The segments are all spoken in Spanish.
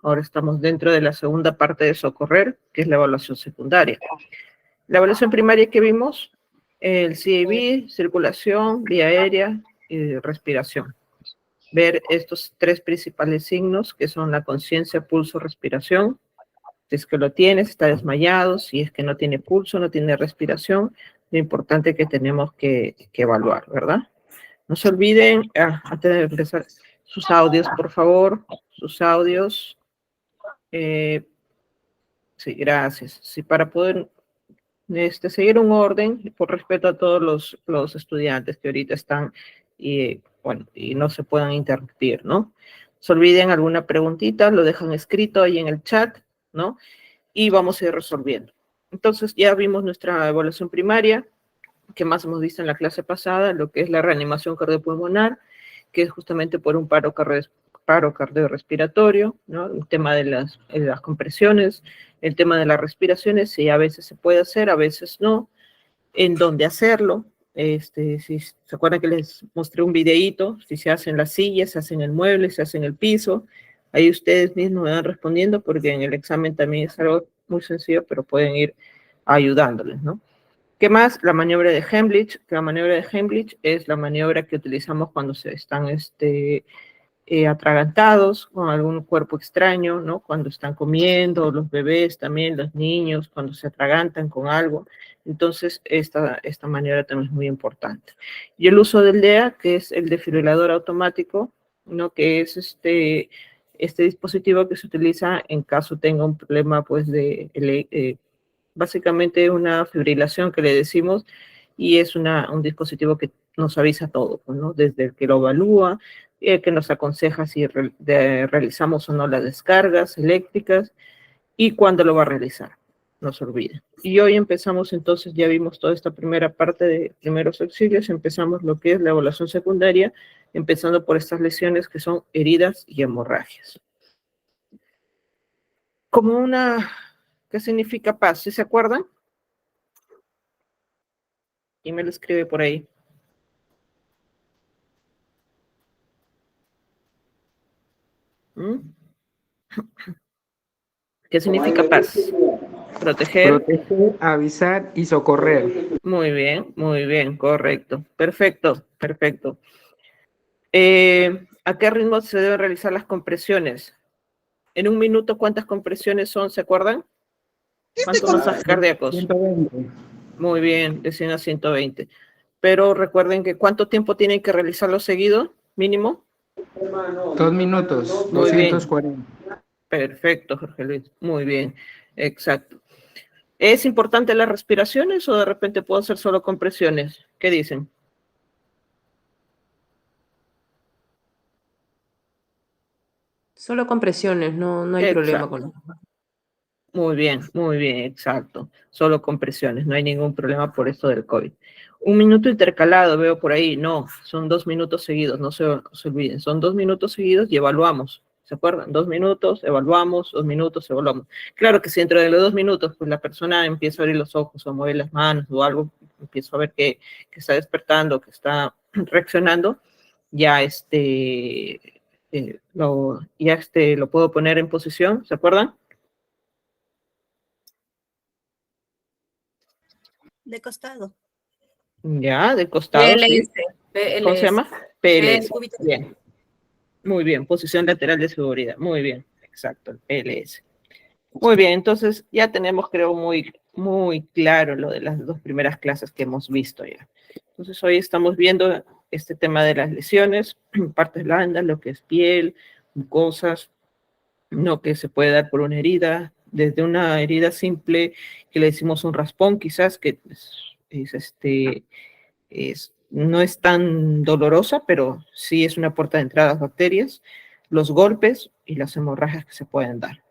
Ahora estamos dentro de la segunda parte de socorrer, que es la evaluación secundaria. La evaluación primaria que vimos, el CIB, circulación, vía aérea y respiración. Ver estos tres principales signos, que son la conciencia, pulso, respiración. Si es que lo tiene, si está desmayado, si es que no tiene pulso, no tiene respiración, lo importante que tenemos que evaluar, ¿verdad? No se olviden, antes de empezar, sus audios, por favor, sus audios. Sí, gracias. Sí, para poder seguir un orden, por respeto a todos los estudiantes que ahorita están y, bueno, y no se puedan interrumpir, ¿no? Se olviden alguna preguntita, lo dejan escrito ahí en el chat, ¿no? Y vamos a ir resolviendo. Entonces, ya vimos nuestra evaluación primaria, que más hemos visto en la clase pasada, lo que es la reanimación cardiopulmonar, que es justamente por un paro cardiorrespiratorio, ¿no? El tema de las compresiones, el tema de las respiraciones, si a veces se puede hacer, a veces no, en dónde hacerlo. Si se acuerdan que les mostré un videíto, si se hace en la silla, se hace en el mueble, se hace en el piso, ahí ustedes mismos me van respondiendo, porque en el examen también es algo muy sencillo, pero pueden ir ayudándoles, ¿no? ¿Qué más? La maniobra de Heimlich, que la maniobra de Heimlich es la maniobra que utilizamos cuando se están atragantados con algún cuerpo extraño, ¿no? Cuando están comiendo, los bebés también, los niños, cuando se atragantan con algo. Entonces, esta maniobra también es muy importante. Y el uso del DEA, que es el desfibrilador automático, ¿no? Que es este dispositivo que se utiliza en caso tenga un problema, pues, básicamente una fibrilación que le decimos, y es un dispositivo que nos avisa todo, ¿no? Desde el que lo evalúa, el que nos aconseja si realizamos o no las descargas eléctricas y cuándo lo va a realizar, no se olvide. Y hoy empezamos entonces, ya vimos toda esta primera parte de primeros auxilios, empezamos lo que es la evaluación secundaria, empezando por estas lesiones que son heridas y hemorragias. Como ¿qué significa paz? ¿Sí se acuerdan? Y me lo escribe por ahí. ¿Qué significa paz? Proteger. Proteger, avisar y socorrer. Muy bien, correcto. Perfecto, perfecto. ¿A qué ritmo se deben realizar las compresiones? En un minuto, ¿cuántas compresiones son? ¿Se acuerdan? ¿Cuántos masajes cardíacos? 120. Muy bien, de 100 a 120. Pero recuerden que ¿cuánto tiempo tienen que realizarlo seguido? Mínimo. 2 minutos, Muy bien. 240. Perfecto, Jorge Luis. Muy bien, exacto. ¿Es importante las respiraciones o de repente puedo hacer solo compresiones? ¿Qué dicen? Solo compresiones, no hay problema con eso. Muy bien, exacto. Solo compresiones, no hay ningún problema por esto del COVID. Un minuto intercalado, veo por ahí. No, son 2 minutos seguidos, no se olviden. Son 2 minutos seguidos y evaluamos. ¿Se acuerdan? 2 minutos, evaluamos, 2 minutos, evaluamos. Claro que si dentro de los 2 minutos, pues la persona empieza a abrir los ojos o a mover las manos o algo, empiezo a ver que está despertando, que está reaccionando, ya lo puedo poner en posición, ¿se acuerdan? De costado. Ya, de costado, PLS, sí. PLS. ¿Cómo se llama? PLS. Cúbito. Bien. Muy bien, posición lateral de seguridad. Muy bien, exacto, el PLS. Muy bien, entonces ya tenemos, creo, muy, muy claro lo de las 2 primeras clases que hemos visto ya. Entonces hoy estamos viendo este tema de las lesiones, partes blandas, lo que es piel, mucosas, no que se puede dar por una herida, desde una herida simple que le decimos un raspón, quizás que no es tan dolorosa, pero sí es una puerta de entrada a las bacterias, los golpes y las hemorragias que se pueden dar.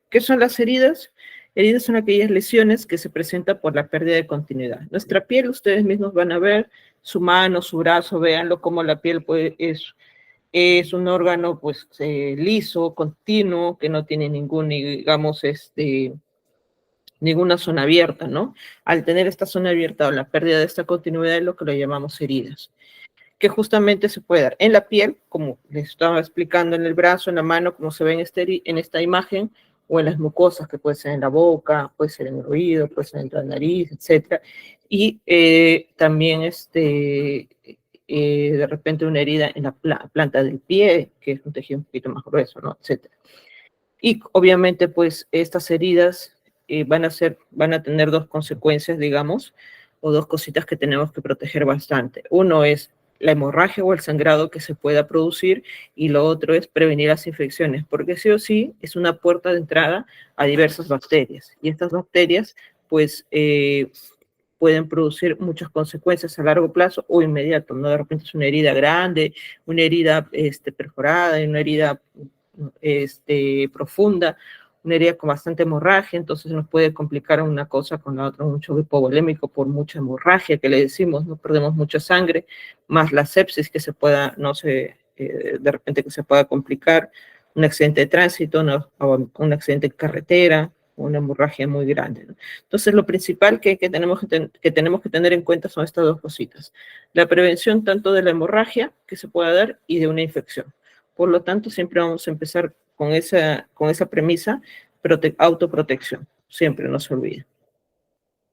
¿Qué son las heridas? Heridas son aquellas lesiones que se presentan por la pérdida de continuidad. Nuestra piel, ustedes mismos van a ver, su mano, su brazo, véanlo como la piel es un órgano pues liso, continuo, que no tiene digamos, ninguna zona abierta, ¿no? Al tener esta zona abierta o la pérdida de esta continuidad es lo que lo llamamos heridas. que justamente se puede dar en la piel, como les estaba explicando, en el brazo, en la mano, como se ve en esta imagen, o en las mucosas, que puede ser en la boca, puede ser en el oído, puede ser en la nariz, etc. Y también de repente una herida en la planta del pie, que es un tejido un poquito más grueso, ¿no? Etc. Y obviamente, pues, estas heridas van a tener dos consecuencias, digamos, o dos cositas que tenemos que proteger bastante. Uno es la hemorragia o el sangrado que se pueda producir, y lo otro es prevenir las infecciones, porque sí o sí es una puerta de entrada a diversas bacterias, y estas bacterias, pues, pueden producir muchas consecuencias a largo plazo o inmediato, ¿no? De repente es una herida grande, una herida perforada, una herida profunda, una herida con bastante hemorragia, entonces nos puede complicar una cosa con la otra, un choque hipovolémico por mucha hemorragia que le decimos, no perdemos mucha sangre, más la sepsis que se pueda, no sé, de repente que se pueda complicar, un accidente de tránsito, un accidente de carretera, una hemorragia muy grande, ¿no? Entonces, lo principal que tenemos que tener en cuenta son estas dos cositas. La prevención tanto de la hemorragia que se pueda dar y de una infección. Por lo tanto, siempre vamos a empezar con esa premisa, autoprotección. Siempre no se olvide.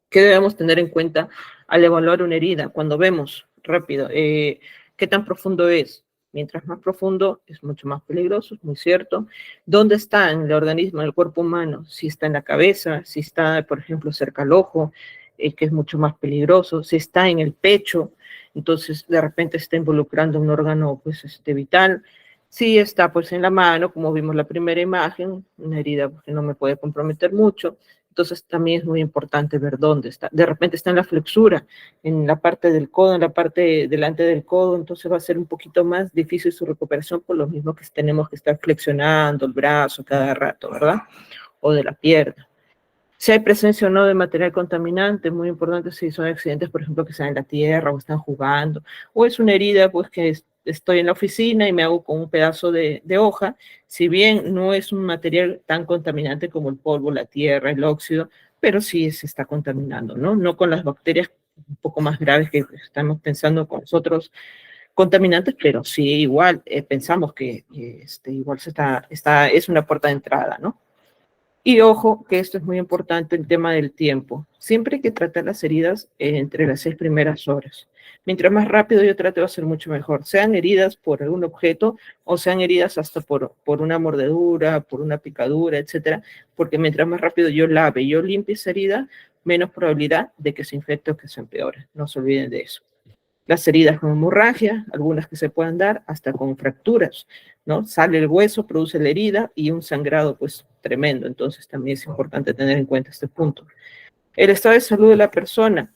¿Qué debemos tener en cuenta al evaluar una herida? Cuando vemos rápido, ¿qué tan profundo es? Mientras más profundo, es mucho más peligroso, es muy cierto. ¿Dónde está en el organismo, en el cuerpo humano? Si está en la cabeza, si está, por ejemplo, cerca al ojo, que es mucho más peligroso. Si está en el pecho, entonces de repente está involucrando un órgano, pues, vital. Si está, pues, en la mano, como vimos en la primera imagen, una herida que no me puede comprometer mucho. Entonces también es muy importante ver dónde está. De repente está en la flexura, en la parte del codo, en la parte delante del codo, entonces va a ser un poquito más difícil su recuperación, por lo mismo que tenemos que estar flexionando el brazo cada rato, ¿verdad? O de la pierna. Si hay presencia o no de material contaminante, muy importante si son accidentes, por ejemplo, que están en la tierra o están jugando, o es una herida, pues, que estoy en la oficina y me hago con un pedazo de hoja, si bien no es un material tan contaminante como el polvo, la tierra, el óxido, pero sí se está contaminando, ¿no? No con las bacterias un poco más graves que estamos pensando con los otros contaminantes, pero sí igual pensamos que igual es una puerta de entrada, ¿no? Y ojo, que esto es muy importante, el tema del tiempo. Siempre hay que tratar las heridas entre las 6 primeras horas. Mientras más rápido yo trate, va a ser mucho mejor. Sean heridas por algún objeto o sean heridas hasta por una mordedura, por una picadura, etcétera. Porque mientras más rápido yo lave, yo limpie esa herida, menos probabilidad de que se infecte o que se empeore. No se olviden de eso. Las heridas con hemorragia, algunas que se puedan dar hasta con fracturas, ¿no? Sale el hueso, produce la herida y un sangrado, pues, tremendo. Entonces también es importante tener en cuenta este punto. El estado de salud de la persona,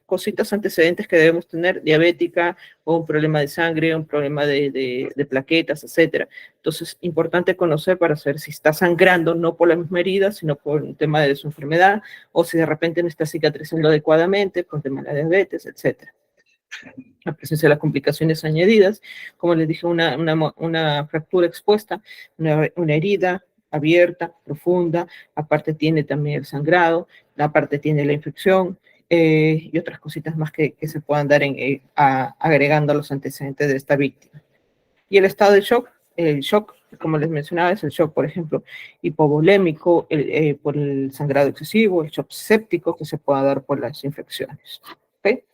cositas antecedentes que debemos tener, diabética o un problema de sangre, un problema de plaquetas, etcétera. Entonces, importante conocer para saber si está sangrando, no por la misma herida, sino por un tema de su enfermedad, o si de repente no está cicatrizando adecuadamente, por tema de la diabetes, etcétera. La presencia de las complicaciones añadidas, como les dije, una fractura expuesta, una herida abierta, profunda, aparte tiene también el sangrado, aparte tiene la infección, y otras cositas más que se puedan dar agregando a los antecedentes de esta víctima. Y el estado de shock, el shock, como les mencionaba, es el shock, por ejemplo, hipovolémico, por el sangrado excesivo, el shock séptico que se pueda dar por las infecciones. ¿Okay?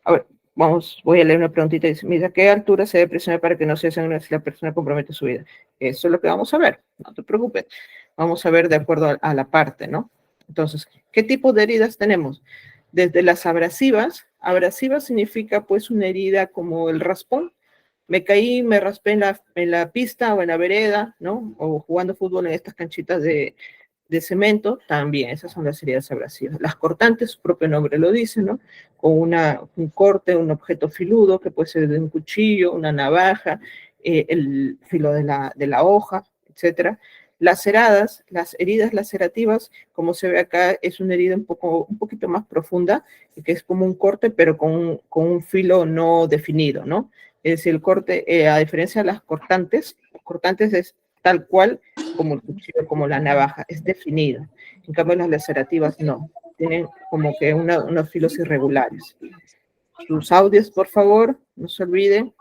A ver, voy a leer una preguntita. Dice, mira, ¿a qué altura se debe presionar para que no se sangre si la persona compromete su vida? Eso es lo que vamos a ver, no te preocupes. Vamos a ver de acuerdo a la parte, ¿no? Entonces, ¿qué tipo de heridas tenemos? Desde las abrasivas. Abrasiva significa, pues, una herida como el raspón. Me caí, me raspé en la pista o en la vereda, ¿no? O jugando fútbol en estas canchitas de cemento, también, esas son las heridas abrasivas. Las cortantes, su propio nombre lo dice, ¿no? Con un corte, un objeto filudo, que puede ser de un cuchillo, una navaja, el filo de la hoja, etcétera. Laceradas, las heridas lacerativas, como se ve acá, es una herida un poquito más profunda, que es como un corte, pero con un filo no definido, ¿no? Es decir, el corte, a diferencia de las cortantes es tal cual como el cuchillo, como la navaja, es definido. En cambio, las lacerativas no, tienen como que unos filos irregulares. sus audios, por favor, no se olviden.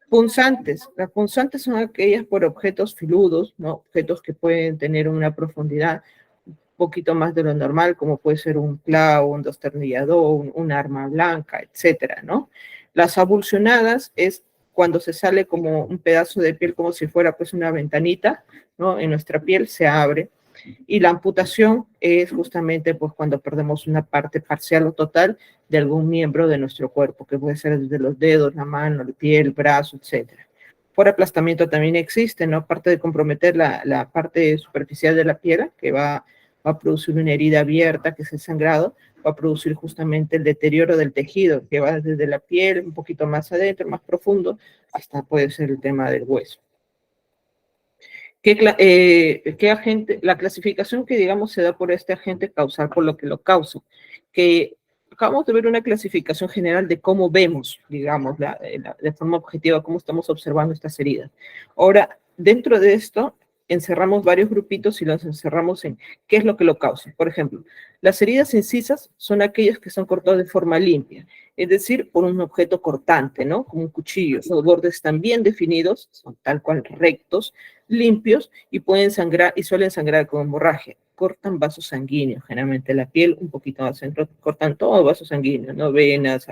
Punzantes. Las punzantes son aquellas por objetos filudos, ¿no? Objetos que pueden tener una profundidad un poquito más de lo normal, como puede ser un clavo, un destornillador, un arma blanca, etcétera, ¿no? Las abulsionadas es cuando se sale como un pedazo de piel, como si fuera pues una ventanita, ¿no? En nuestra piel se abre. Y la amputación es justamente pues cuando perdemos una parte parcial o total de algún miembro de nuestro cuerpo, que puede ser desde los dedos, la mano, la piel, el brazo, etcétera. Por aplastamiento también existe, ¿no? Aparte de comprometer la parte superficial de la piel, que va a producir una herida abierta, que es el sangrado, va a producir justamente el deterioro del tejido, que va desde la piel un poquito más adentro, más profundo, hasta puede ser el tema del hueso. ¿Qué agente? La clasificación que, digamos, se da por este agente causal, por lo que lo causa, que acabamos de ver una clasificación general de cómo vemos, digamos, de forma objetiva, cómo estamos observando estas heridas. Ahora, dentro de esto, encerramos varios grupitos y los encerramos en qué es lo que lo causa. Por ejemplo, las heridas incisas son aquellas que son cortadas de forma limpia, es decir, por un objeto cortante, ¿no? Como un cuchillo. Los bordes están bien definidos, son tal cual rectos, limpios y pueden sangrar y suelen sangrar con hemorragia. Cortan vasos sanguíneos, generalmente la piel un poquito más centro, cortan todo vasos sanguíneos, ¿no? Venas,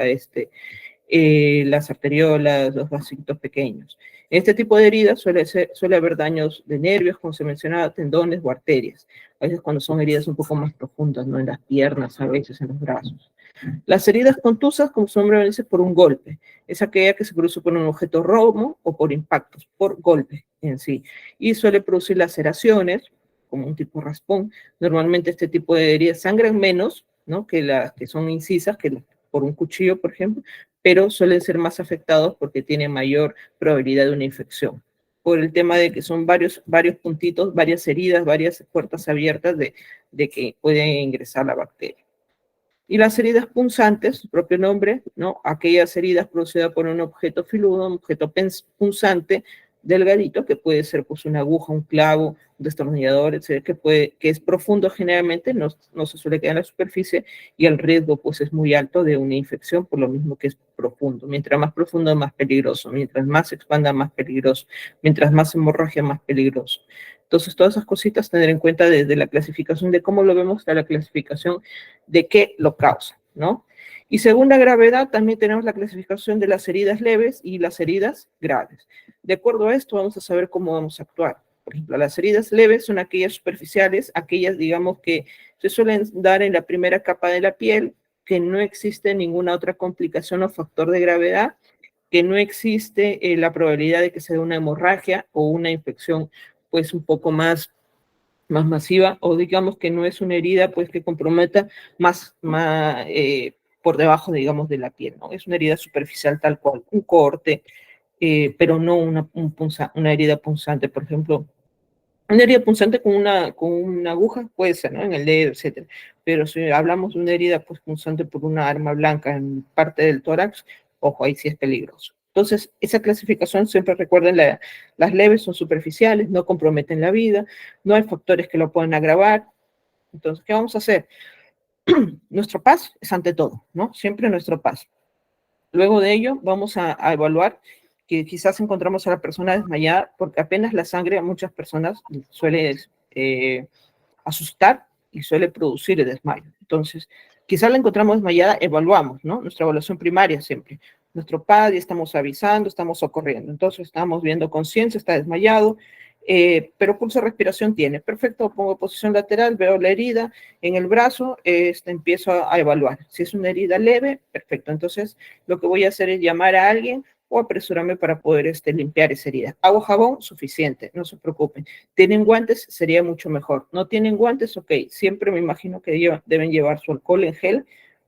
las arteriolas, los vasitos pequeños. En este tipo de heridas suele haber daños de nervios, como se mencionaba, tendones o arterias. A veces cuando son heridas un poco más profundas, ¿no? En las piernas, a veces en los brazos. Las heridas contusas, como su nombre lo dice, por un golpe. Es aquella que se produce por un objeto romo o por impactos, por golpe en sí. Y suele producir laceraciones, como un tipo raspón. Normalmente este tipo de heridas sangran menos, ¿no? Que las que son incisas, por un cuchillo, por ejemplo, pero suelen ser más afectados porque tienen mayor probabilidad de una infección. Por el tema de que son varios puntitos, varias heridas, varias puertas abiertas de que pueden ingresar la bacteria. Y las heridas punzantes, su propio nombre, ¿no? Aquellas heridas producidas por un objeto filudo, un objeto punzante, delgadito, que puede ser pues una aguja, un clavo, un destornillador, etcétera, que es profundo generalmente, no se suele quedar en la superficie, y el riesgo pues es muy alto de una infección, por lo mismo que es profundo. Mientras más profundo, más peligroso. Mientras más se expanda, más peligroso. Mientras más hemorragia, más peligroso. Entonces, todas esas cositas tener en cuenta desde la clasificación de cómo lo vemos hasta la clasificación de qué lo causa, ¿no? Y según la gravedad, también tenemos la clasificación de las heridas leves y las heridas graves. De acuerdo a esto, vamos a saber cómo vamos a actuar. Por ejemplo, las heridas leves son aquellas superficiales, aquellas, digamos, que se suelen dar en la primera capa de la piel, que no existe ninguna otra complicación o factor de gravedad, que no existe la probabilidad de que se dé una hemorragia o una infección, pues, un poco más masiva, o digamos que no es una herida pues que comprometa más por debajo, digamos, de la piel, ¿no? Es una herida superficial tal cual, un corte, pero no una herida punzante, por ejemplo. Una herida punzante con una aguja puede ser, ¿no? En el dedo, etcétera. Pero si hablamos de una herida pues, punzante por una arma blanca en parte del tórax, ojo, ahí sí es peligroso. Entonces, esa clasificación, siempre recuerden, las leves son superficiales, no comprometen la vida, no hay factores que lo puedan agravar. Entonces, ¿qué vamos a hacer? Nuestro paz es ante todo, ¿no? Siempre nuestro paz. Luego de ello, vamos a evaluar que quizás encontramos a la persona desmayada, porque apenas la sangre a muchas personas suele asustar y suele producir el desmayo. Entonces, quizás la encontramos desmayada, evaluamos, ¿no? Nuestra evaluación primaria siempre. Nuestro PAD, estamos avisando, estamos socorriendo. Entonces, estamos viendo conciencia, está desmayado, pero pulso de respiración tiene. Perfecto, pongo posición lateral, veo la herida en el brazo, empiezo a evaluar. Si es una herida leve, perfecto. Entonces, lo que voy a hacer es llamar a alguien o apresurarme para poder limpiar esa herida. Agua, jabón, suficiente, no se preocupen. ¿Tienen guantes? Sería mucho mejor. ¿No tienen guantes? Ok, siempre me imagino que deben llevar su alcohol en gel,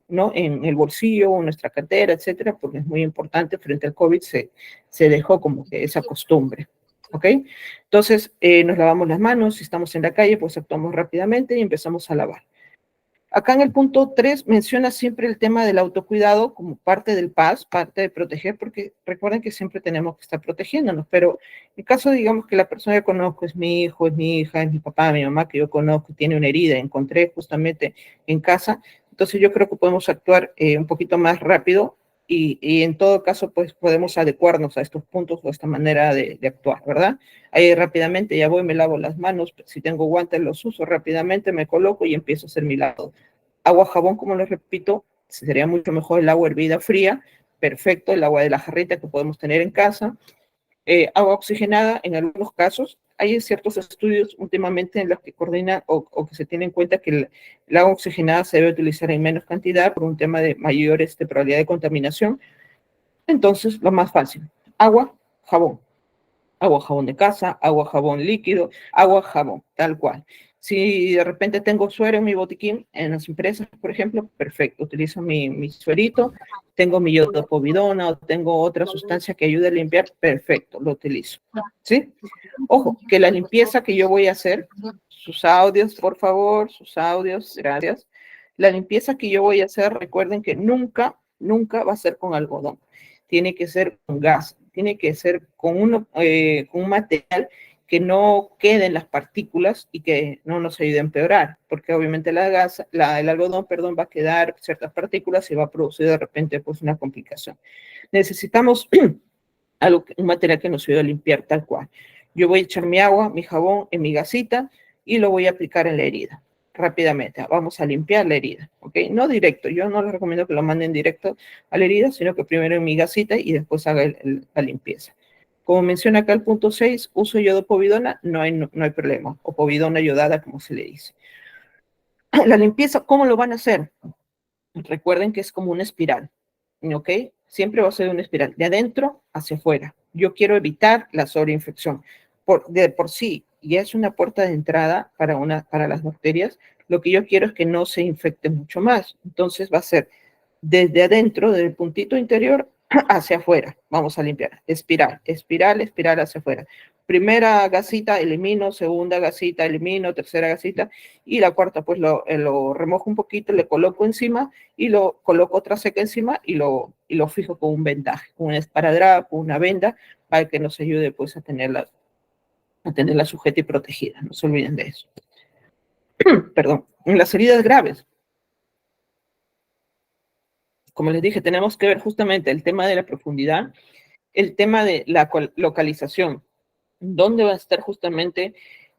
¿no? En el bolsillo o en nuestra cartera, etcétera, porque es muy importante. Frente al COVID se dejó como que esa costumbre. ¿Ok? Entonces, nos lavamos las manos, si estamos en la calle, pues actuamos rápidamente y empezamos a lavar. Acá en el punto 3 menciona siempre el tema del autocuidado como parte del PAS, parte de proteger, porque recuerden que siempre tenemos que estar protegiéndonos, pero en caso, digamos, que la persona que conozco es mi hijo, es mi hija, es mi papá, mi mamá, que yo conozco, tiene una herida, encontré justamente en casa, Entonces yo creo que podemos actuar un poquito más rápido y en todo caso pues podemos adecuarnos a estos puntos o a esta manera de actuar, ¿verdad? Ahí rápidamente ya voy, me lavo las manos, si tengo guantes los uso rápidamente, me coloco y empiezo a hacer mi lavado. Agua, jabón, como les repito, sería mucho mejor el agua hervida fría, perfecto, el agua de la jarrita que podemos tener en casa. Agua oxigenada, en algunos casos, hay ciertos estudios últimamente en los que coordinan o que se tiene en cuenta que el agua oxigenada se debe utilizar en menos cantidad por un tema de mayor probabilidad de contaminación. Entonces, lo más fácil, agua, jabón. Agua, jabón de casa, agua, jabón líquido, agua, jabón, tal cual. Si de repente tengo suero en mi botiquín, en las empresas, por ejemplo, perfecto, utilizo mi suerito, tengo mi yodopovidona o tengo otra sustancia que ayude a limpiar, perfecto, lo utilizo. ¿Sí? Ojo, que la limpieza que yo voy a hacer, sus audios, por favor, sus audios, gracias. La limpieza que yo voy a hacer, recuerden que nunca, nunca va a ser con algodón. Tiene que ser con gas, tiene que ser con un material que no queden las partículas y que no nos ayude a empeorar, porque obviamente el algodón, perdón, va a quedar ciertas partículas y va a producir de repente pues una complicación. Necesitamos un material que nos ayude a limpiar tal cual. Yo voy a echar mi agua, mi jabón en mi gasita y lo voy a aplicar en la herida rápidamente. Vamos a limpiar la herida, ¿ok? No directo, yo no les recomiendo que lo manden directo a la herida, sino que primero en mi gasita y después haga la limpieza. Como menciona acá el punto 6, uso yodopovidona, no hay problema, o povidona yodada, como se le dice. La limpieza, ¿cómo lo van a hacer? Recuerden que es como una espiral, ¿ok? Siempre va a ser una espiral, de adentro hacia afuera. Yo quiero evitar la sobreinfección. De por sí, ya es una puerta de entrada para las bacterias, lo que yo quiero es que no se infecte mucho más. Entonces va a ser desde adentro, desde el puntito interior, hacia afuera. Vamos a limpiar. Espiral, espiral, espiral hacia afuera. Primera gasita, elimino. Segunda gasita, elimino. Tercera gasita. Y la cuarta, pues lo remojo un poquito, le coloco encima y lo coloco otra seca encima y lo fijo con un vendaje, con un esparadrapo, una venda, para que nos ayude pues a tenerla sujeta y protegida. No se olviden de eso. Perdón. En las heridas graves, como les dije, tenemos que ver justamente el tema de la profundidad, el tema de la localización. ¿Dónde va a estar justamente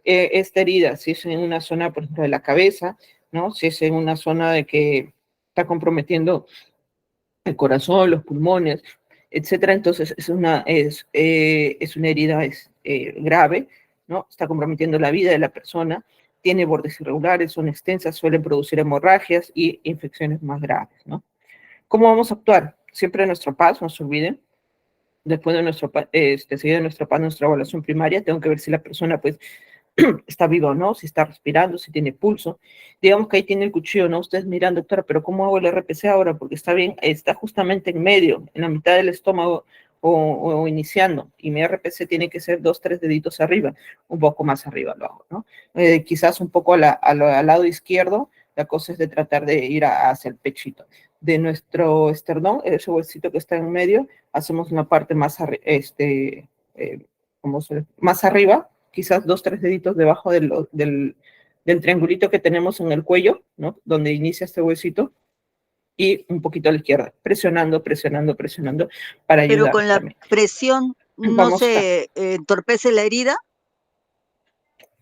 esta herida? Si es en una zona, por ejemplo, de la cabeza, ¿no? Si es en una zona de que está comprometiendo el corazón, los pulmones, etcétera. Entonces es una herida grave, ¿no? Está comprometiendo la vida de la persona, tiene bordes irregulares, son extensas, suelen producir hemorragias y infecciones más graves, ¿no? ¿Cómo vamos a actuar? Siempre nuestro PAS, no se olviden. Después de seguir nuestro PAS, nuestra evaluación primaria, tengo que ver si la persona, pues, está viva o no, si está respirando, si tiene pulso. Digamos que ahí tiene el cuchillo, ¿no? Ustedes miran, doctora, pero ¿cómo hago el RPC ahora? Porque está bien, está justamente en medio, en la mitad del estómago o iniciando. Y mi RPC tiene que ser 2, 3 deditos arriba, un poco más arriba lo hago, ¿no? Quizás un poco al lado izquierdo, la cosa es de tratar de ir hacia el pechito. De nuestro esternón, ese huesito que está en medio, hacemos una parte más, más arriba, quizás 2, 3 deditos debajo del triangulito que tenemos en el cuello, ¿no? Donde inicia este huesito, y un poquito a la izquierda, presionando, presionando, presionando para Pero ayudar con la también. presión no se entorpece la herida.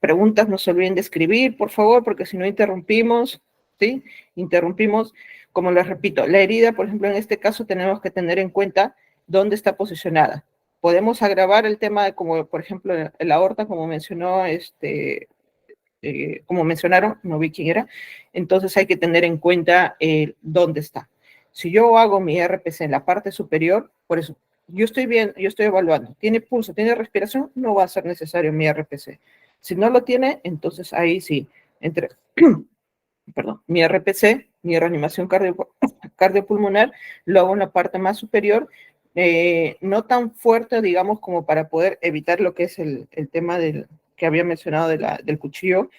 Preguntas, no se olviden de escribir, por favor, porque si no interrumpimos, ¿sí? Interrumpimos, como les repito, la herida, por ejemplo, en este caso tenemos que tener en cuenta dónde está posicionada. Podemos agravar el tema de, como por ejemplo, la aorta, como mencionó, como mencionaron, no vi quién era, entonces hay que tener en cuenta dónde está. Si yo hago mi RPC en la parte superior, por eso, yo estoy bien, yo estoy evaluando, tiene pulso, tiene respiración, no va a ser necesario mi RPC. Si no lo tiene, entonces ahí sí, mi RPC, mi reanimación cardiopulmonar, lo hago en la parte más superior, no tan fuerte, digamos, como para poder evitar lo que es el tema que había mencionado del cuchillo.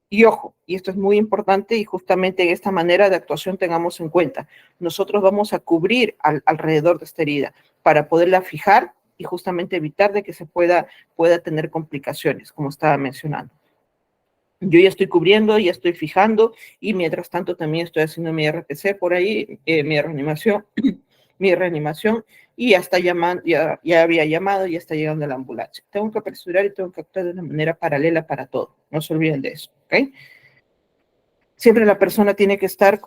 Y ojo, y esto es muy importante y justamente en esta manera de actuación tengamos en cuenta, nosotros vamos a cubrir alrededor de esta herida para poderla fijar y justamente evitar de que se pueda tener complicaciones, como estaba mencionando. Yo ya estoy cubriendo, ya estoy fijando, y mientras tanto también estoy haciendo mi RTC por ahí, mi reanimación, mi reanimación, y ya está llamando, ya había llamado, ya está llegando la ambulancia. Tengo que apresurar y tengo que actuar de una manera paralela para todo. No se olviden de eso, ¿ok? Siempre la persona tiene que estar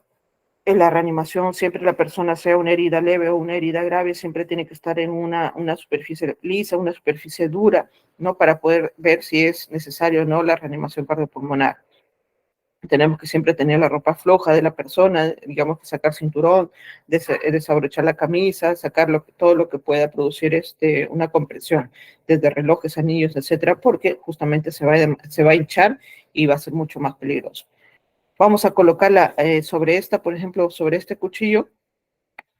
en la reanimación, siempre la persona, sea una herida leve o una herida grave, siempre tiene que estar en una superficie lisa, una superficie dura, ¿no? Para poder ver si es necesario o no la reanimación cardiopulmonar. Tenemos que siempre tener la ropa floja de la persona, digamos que sacar cinturón, desabrochar la camisa, sacar todo lo que pueda producir una compresión, desde relojes, anillos, etcétera, porque justamente se va a hinchar y va a ser mucho más peligroso. Vamos a colocarla sobre por ejemplo, sobre este cuchillo,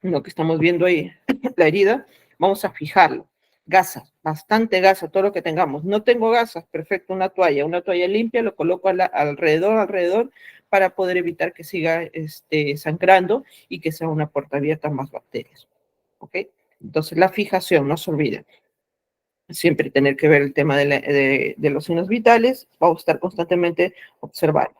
lo que estamos viendo ahí, la herida, vamos a fijarlo. Gasas, bastante gasa, todo lo que tengamos. No tengo gasas, perfecto, una toalla limpia, lo coloco alrededor, para poder evitar que siga sangrando y que sea una puerta abierta a más bacterias. ¿Ok? Entonces, la fijación, no se olviden. Siempre tener que ver el tema de los signos vitales, vamos a estar constantemente observando.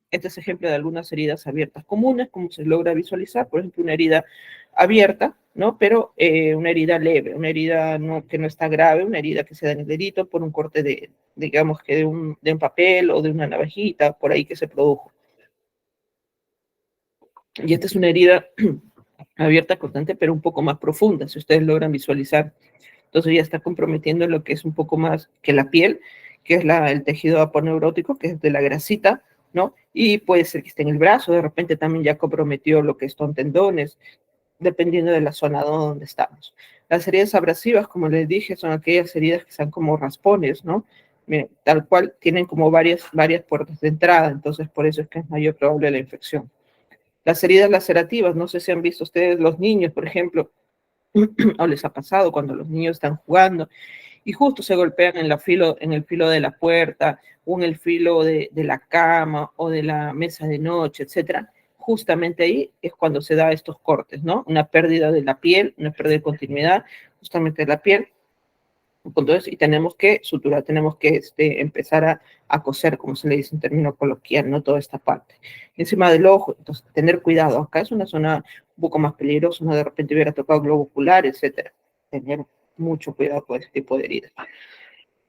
Este es ejemplo de algunas heridas abiertas comunes, como se logra visualizar, por ejemplo, una herida abierta, ¿no? Pero una herida leve, una herida que no está grave, una herida que se da en el dedito por un corte digamos que de un papel o de una navajita, por ahí que se produjo. Y esta es una herida abierta constante, pero un poco más profunda, si ustedes logran visualizar. Entonces ya está comprometiendo lo que es un poco más que la piel, que es el tejido aponeurótico, que es de la grasita, ¿no? Y puede ser que esté en el brazo, de repente también ya comprometió lo que son tendones, dependiendo de la zona donde estamos. Las heridas abrasivas, como les dije, son aquellas heridas que son como raspones, ¿no? Miren, tal cual, tienen como varias puertas de entrada, entonces por eso es que es mayor probable la infección. Las heridas lacerativas, no sé si han visto ustedes los niños, por ejemplo, o les ha pasado cuando los niños están jugando y justo se golpean en el filo de la puerta o en el filo de la cama o de la mesa de noche, etcétera. Justamente ahí es cuando se da estos cortes, ¿no? Una pérdida de la piel, una pérdida de continuidad, justamente de la piel. Entonces, y tenemos que suturar, tenemos que empezar a coser, como se le dice en término coloquial, ¿no? Toda esta parte. Encima del ojo, entonces, tener cuidado. Acá es una zona un poco más peligrosa, ¿no? De repente hubiera tocado globo ocular, etcétera. Tener mucho cuidado con este tipo de heridas.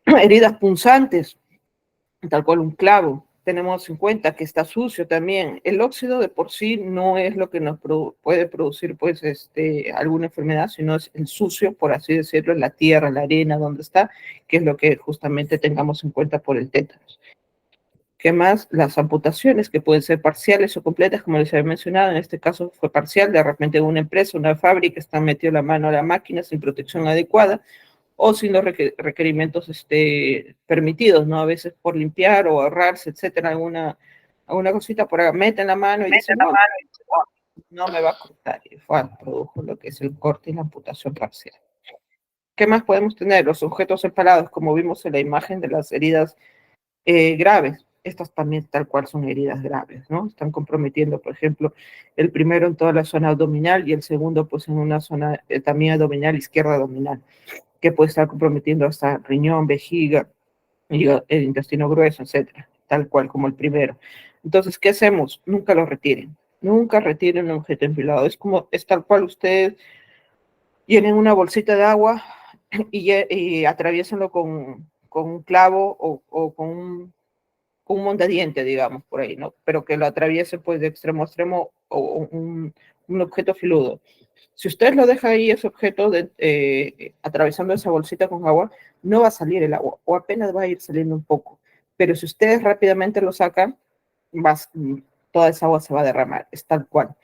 Heridas punzantes, tal cual un clavo. Tenemos en cuenta que está sucio también. El óxido de por sí no es lo que nos puede producir pues alguna enfermedad, sino es el sucio, por así decirlo, la tierra, la arena, donde está, que es lo que justamente tengamos en cuenta por el tétanos. ¿Qué más? Las amputaciones, que pueden ser parciales o completas, como les había mencionado, en este caso fue parcial, de repente una empresa, una fábrica está metió la mano a la máquina sin protección adecuada, o sin los requerimientos permitidos, ¿no? A veces por limpiar o ahorrarse, etcétera, alguna cosita por ahí, meten la mano y dicen, no me va a cortar, y produjo lo que es el corte y la amputación parcial. ¿Qué más podemos tener? Los objetos empalados, como vimos en la imagen de las heridas graves. Estas también tal cual son heridas graves, ¿no? Están comprometiendo, por ejemplo, el primero en toda la zona abdominal y el segundo pues en una zona también abdominal, izquierda abdominal, que puede estar comprometiendo hasta riñón, vejiga, el intestino grueso, etcétera, tal cual como el primero. Entonces, ¿qué hacemos? Nunca lo retiren. Nunca retiren un objeto empilado. Es tal cual ustedes llenen una bolsita de agua y atraviesenlo con un clavo o con un montadiente, digamos, por ahí, ¿no? Pero que lo atraviese pues de extremo a extremo o un objeto filudo. Si usted lo deja ahí, ese objeto, atravesando esa bolsita con agua, no va a salir el agua, o apenas va a ir saliendo un poco. Pero si ustedes rápidamente lo sacan, toda esa agua se va a derramar, es tal cual.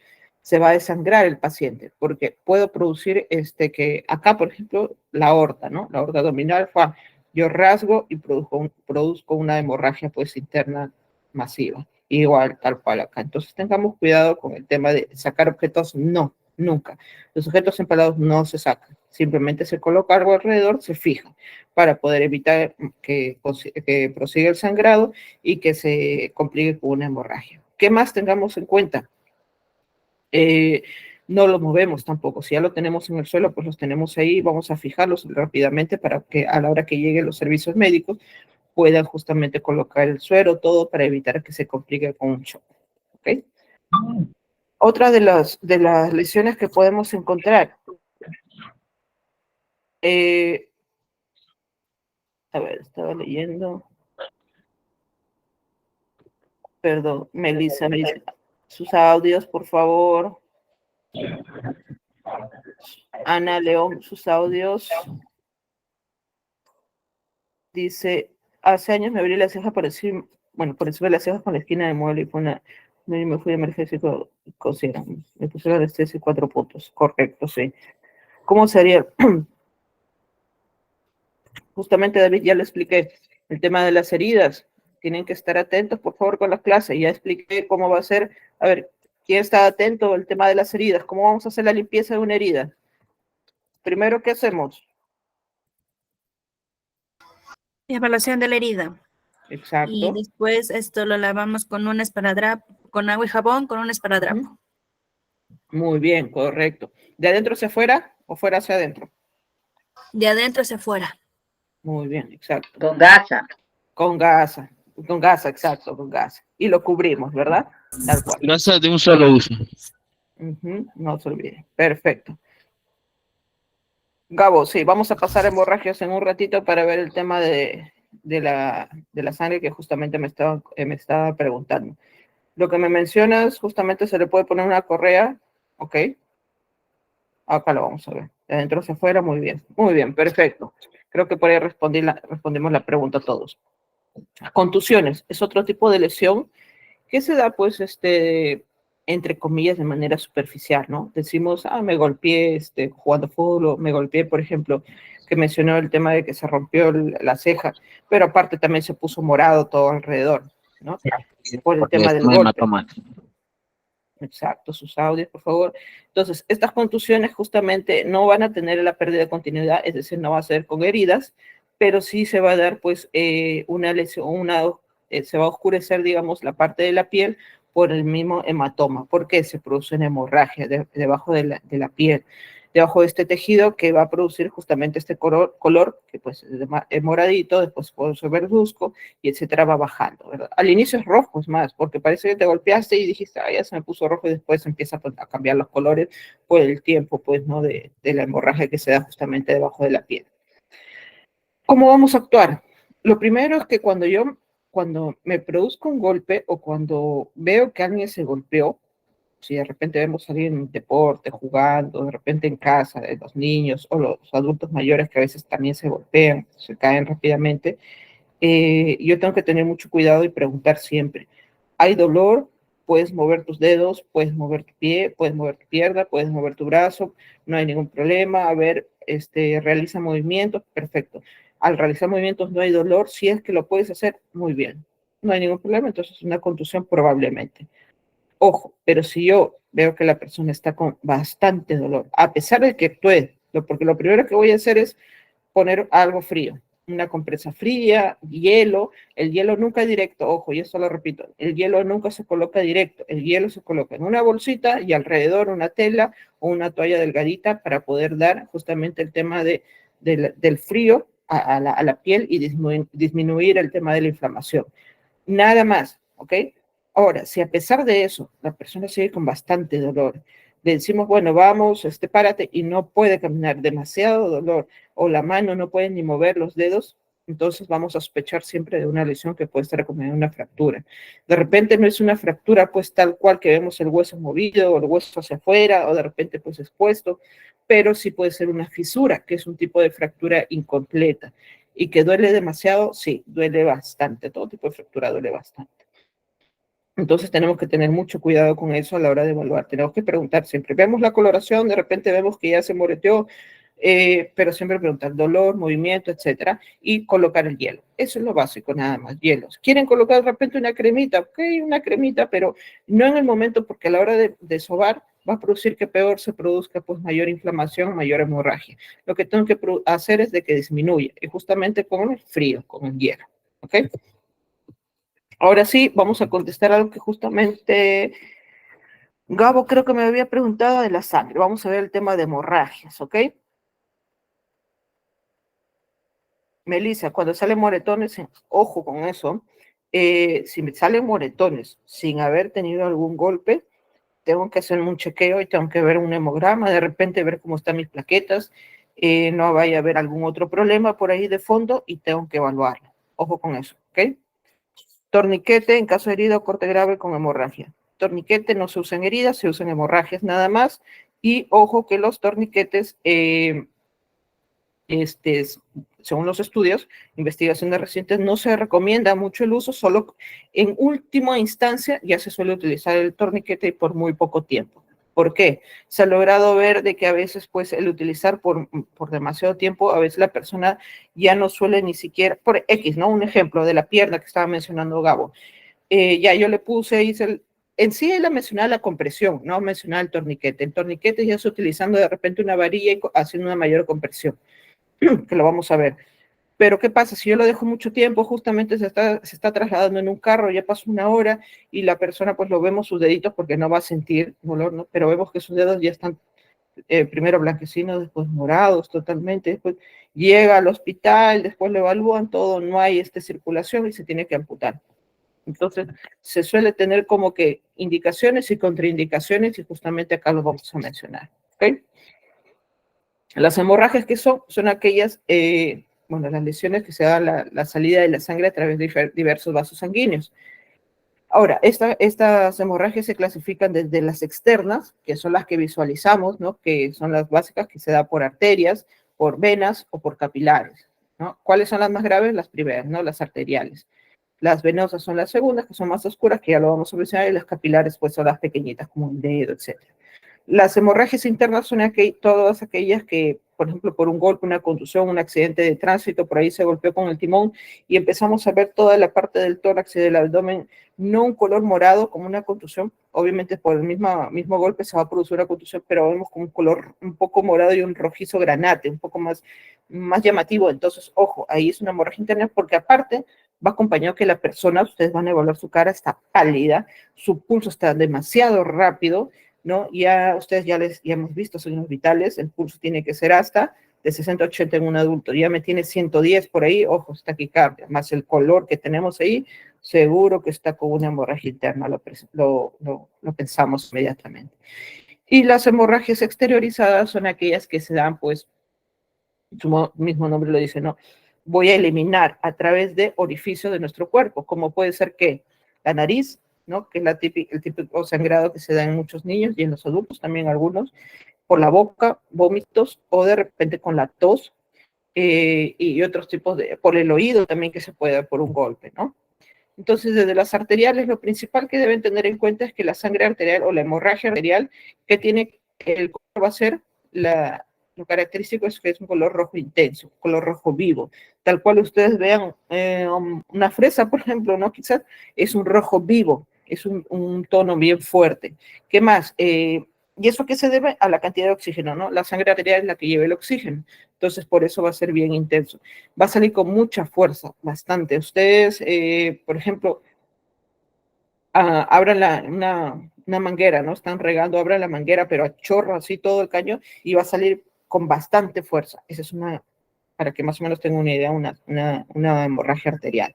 Se va a desangrar el paciente, porque puedo producir, que acá, por ejemplo, la aorta, ¿no? La aorta abdominal, yo rasgo y produzco una hemorragia, pues, interna masiva. Igual, tal cual acá. Entonces, tengamos cuidado con el tema de sacar objetos, no. Nunca. Los objetos empalados no se sacan, simplemente se coloca algo alrededor, se fija, para poder evitar que prosiga el sangrado y que se complique con una hemorragia. ¿Qué más tengamos en cuenta? No los movemos tampoco. Si ya lo tenemos en el suelo, pues los tenemos ahí, vamos a fijarlos rápidamente para que a la hora que lleguen los servicios médicos puedan justamente colocar el suero, todo para evitar que se complique con un shock. ¿Ok? Otra de las lesiones que podemos encontrar, a ver, estaba leyendo, perdón, Melissa, me dice, sus audios, por favor. Ana León, sus audios. Dice, hace años me abrí la ceja por encima, bueno, por encima de las cejas con la esquina de mueble y fue me fui de emergencia y cosieron. Me pusieron anestesia y 4 puntos. Correcto, sí. ¿Cómo sería? Justamente, David, ya le expliqué el tema de las heridas. Tienen que estar atentos, por favor, con la clase. Ya expliqué cómo va a ser. A ver, ¿quién está atento al tema de las heridas? ¿Cómo vamos a hacer la limpieza de una herida? Primero, ¿qué hacemos? Evaluación de la herida. Y Exacto. después esto lo lavamos con un esparadrapo, con agua y jabón, con un esparadrapo. Muy bien, correcto. ¿De adentro hacia afuera o fuera hacia adentro? De adentro hacia afuera. Muy bien, exacto. Con gasa. Con gasa, exacto, con gasa. Y lo cubrimos, ¿verdad? Tal cual. Grasa de un solo uso. No se olvide. Perfecto. Gabo, sí, vamos a pasar hemorragias en un ratito para ver el tema de la sangre que justamente me estaba preguntando. Lo que me mencionas, justamente se le puede poner una correa, ¿ok? Acá lo vamos a ver. De adentro hacia afuera, muy bien, perfecto. Creo que por ahí respondimos la pregunta a todos. Contusiones, es otro tipo de lesión que se da, pues, entre comillas, de manera superficial, ¿no? Decimos, me golpeé jugando fútbol, o me golpeé, por ejemplo, que mencionó el tema de que se rompió la ceja, pero aparte también se puso morado todo alrededor, ¿no? Por el tema del golpe. Exacto, sus audios, por favor. Entonces, estas contusiones justamente no van a tener la pérdida de continuidad, es decir, no va a ser con heridas, pero sí se va a dar, pues, una lesión, se va a oscurecer, digamos, la parte de la piel por el mismo hematoma. ¿Por qué? Se produce una hemorragia debajo de la piel, debajo de este tejido que va a producir justamente este color que pues es moradito, después puede ser verduzco y etcétera, va bajando, ¿verdad? Al inicio es rojo, es más, porque parece que te golpeaste y dijiste, ya se me puso rojo y después empieza a cambiar los colores por el tiempo, pues, ¿no? De la hemorragia que se da justamente debajo de la piel. ¿Cómo vamos a actuar? Lo primero es que cuando me produzco un golpe o cuando veo que alguien se golpeó, si de repente vemos a alguien en deporte, jugando, de repente en casa, de los niños o los adultos mayores que a veces también se golpean, se caen rápidamente, yo tengo que tener mucho cuidado y preguntar siempre, ¿hay dolor? Puedes mover tus dedos, puedes mover tu pie, puedes mover tu pierna, puedes mover tu brazo, no hay ningún problema. A ver, realiza movimientos, perfecto. Al realizar movimientos no hay dolor, si es que lo puedes hacer, muy bien. No hay ningún problema, entonces una contusión probablemente. Ojo, pero si yo veo que la persona está con bastante dolor, a pesar de que actúe, porque lo primero que voy a hacer es poner algo frío, una compresa fría, hielo. El hielo nunca directo, ojo, y eso lo repito, el hielo nunca se coloca directo, el hielo se coloca en una bolsita y alrededor una tela o una toalla delgadita para poder dar justamente el tema del frío a la piel y disminuir el tema de la inflamación. Nada más, ¿ok? Ahora, si a pesar de eso la persona sigue con bastante dolor, le decimos, bueno, vamos, párate, y no puede caminar, demasiado dolor, o la mano no puede ni mover los dedos, entonces vamos a sospechar siempre de una lesión que puede estar acompañada de una fractura. De repente no es una fractura pues tal cual que vemos el hueso movido o el hueso hacia afuera o de repente pues expuesto, pero sí puede ser una fisura, que es un tipo de fractura incompleta. Y que duele demasiado, sí, duele bastante, todo tipo de fractura duele bastante. Entonces tenemos que tener mucho cuidado con eso a la hora de evaluar. Tenemos que preguntar siempre. Vemos la coloración, de repente vemos que ya se moreteó, pero siempre preguntar dolor, movimiento, etcétera, y colocar el hielo. Eso es lo básico, nada más, hielos. ¿Quieren colocar de repente una cremita? Ok, una cremita, pero no en el momento, porque a la hora de sobar va a producir que peor se produzca pues mayor inflamación, mayor hemorragia. Lo que tengo que hacer es de que disminuya, y justamente con el frío, con el hielo. ¿Ok? Ahora sí, vamos a contestar algo que justamente Gabo creo que me había preguntado de la sangre. Vamos a ver el tema de hemorragias, ¿ok? Melissa, cuando salen moretones, ojo con eso. Si me salen moretones sin haber tenido algún golpe, tengo que hacer un chequeo y tengo que ver un hemograma, de repente ver cómo están mis plaquetas, no vaya a haber algún otro problema por ahí de fondo y tengo que evaluarlo. Ojo con eso, ¿ok? Torniquete en caso de herida o corte grave con hemorragia. Torniquete no se usa en heridas, se usa en hemorragias nada más. Y ojo que los torniquetes, según los estudios, investigaciones recientes, no se recomienda mucho el uso, solo en última instancia ya se suele utilizar el torniquete y por muy poco tiempo. ¿Por qué? Se ha logrado ver de que a veces, pues, el utilizar por demasiado tiempo, a veces la persona ya no suele ni siquiera, por X, ¿no? Un ejemplo de la pierna que estaba mencionando Gabo. Ya yo le puse, en sí él mencionaba la compresión, no mencionaba el torniquete. El torniquete ya está utilizando de repente una varilla y haciendo una mayor compresión, que lo vamos a ver. Pero ¿qué pasa? Si yo lo dejo mucho tiempo, justamente se está trasladando en un carro, ya pasó una hora y la persona, pues lo vemos sus deditos porque no va a sentir dolor, ¿no? Pero vemos que sus dedos ya están primero blanquecinos, después morados totalmente, después llega al hospital, después lo evalúan, todo, no hay circulación y se tiene que amputar. Entonces, se suele tener como que indicaciones y contraindicaciones y justamente acá lo vamos a mencionar, ¿ok? Las hemorragias que son aquellas, bueno, las lesiones que se dan la salida de la sangre a través de diversos vasos sanguíneos. Ahora, estas hemorragias se clasifican desde las externas, que son las que visualizamos, ¿no? Que son las básicas, que se da por arterias, por venas o por capilares, ¿no? ¿Cuáles son las más graves? Las primeras, ¿no? Las arteriales. Las venosas son las segundas, que son más oscuras, que ya lo vamos a mencionar, y las capilares, pues, son las pequeñitas, como un dedo, etc. Las hemorragias internas son todas aquellas que, por ejemplo, por un golpe, una contusión, un accidente de tránsito, por ahí se golpeó con el timón y empezamos a ver toda la parte del tórax y del abdomen, no un color morado como una contusión, obviamente por el mismo golpe se va a producir una contusión, pero vemos con un color un poco morado y un rojizo granate, un poco más llamativo. Entonces, ojo, ahí es una hemorragia interna porque aparte va acompañado que la persona, ustedes van a evaluar su cara, está pálida, su pulso está demasiado rápido, ¿no? Ya ustedes ya hemos visto signos vitales, el pulso tiene que ser hasta de 60 a 80 en un adulto, ya me tiene 110 por ahí, ojo, está taquicardia, más el color que tenemos ahí, seguro que está con una hemorragia interna, lo pensamos inmediatamente. Y las hemorragias exteriorizadas son aquellas que se dan, pues, su mismo nombre lo dice, ¿no? Voy a eliminar a través de orificios de nuestro cuerpo, como puede ser que la nariz, ¿no? Que es el típico sangrado que se da en muchos niños y en los adultos también algunos, por la boca, vómitos o de repente con la tos y otros tipos por el oído también que se puede dar por un golpe, ¿no? Entonces, desde las arteriales, lo principal que deben tener en cuenta es que la sangre arterial o la hemorragia arterial que tiene el color va a ser lo característico es que es un color rojo intenso, un color rojo vivo, tal cual ustedes vean una fresa, por ejemplo, ¿no? Quizás es un rojo vivo, es un tono bien fuerte. ¿Qué más? ¿Y eso qué se debe? A la cantidad de oxígeno, ¿no? La sangre arterial es la que lleva el oxígeno, entonces por eso va a ser bien intenso. Va a salir con mucha fuerza, bastante. Ustedes, por ejemplo, abran una manguera, ¿no? Están regando, abran la manguera, pero a chorro así todo el caño y va a salir con bastante fuerza. Esa es para que más o menos tengan una idea, una hemorragia arterial,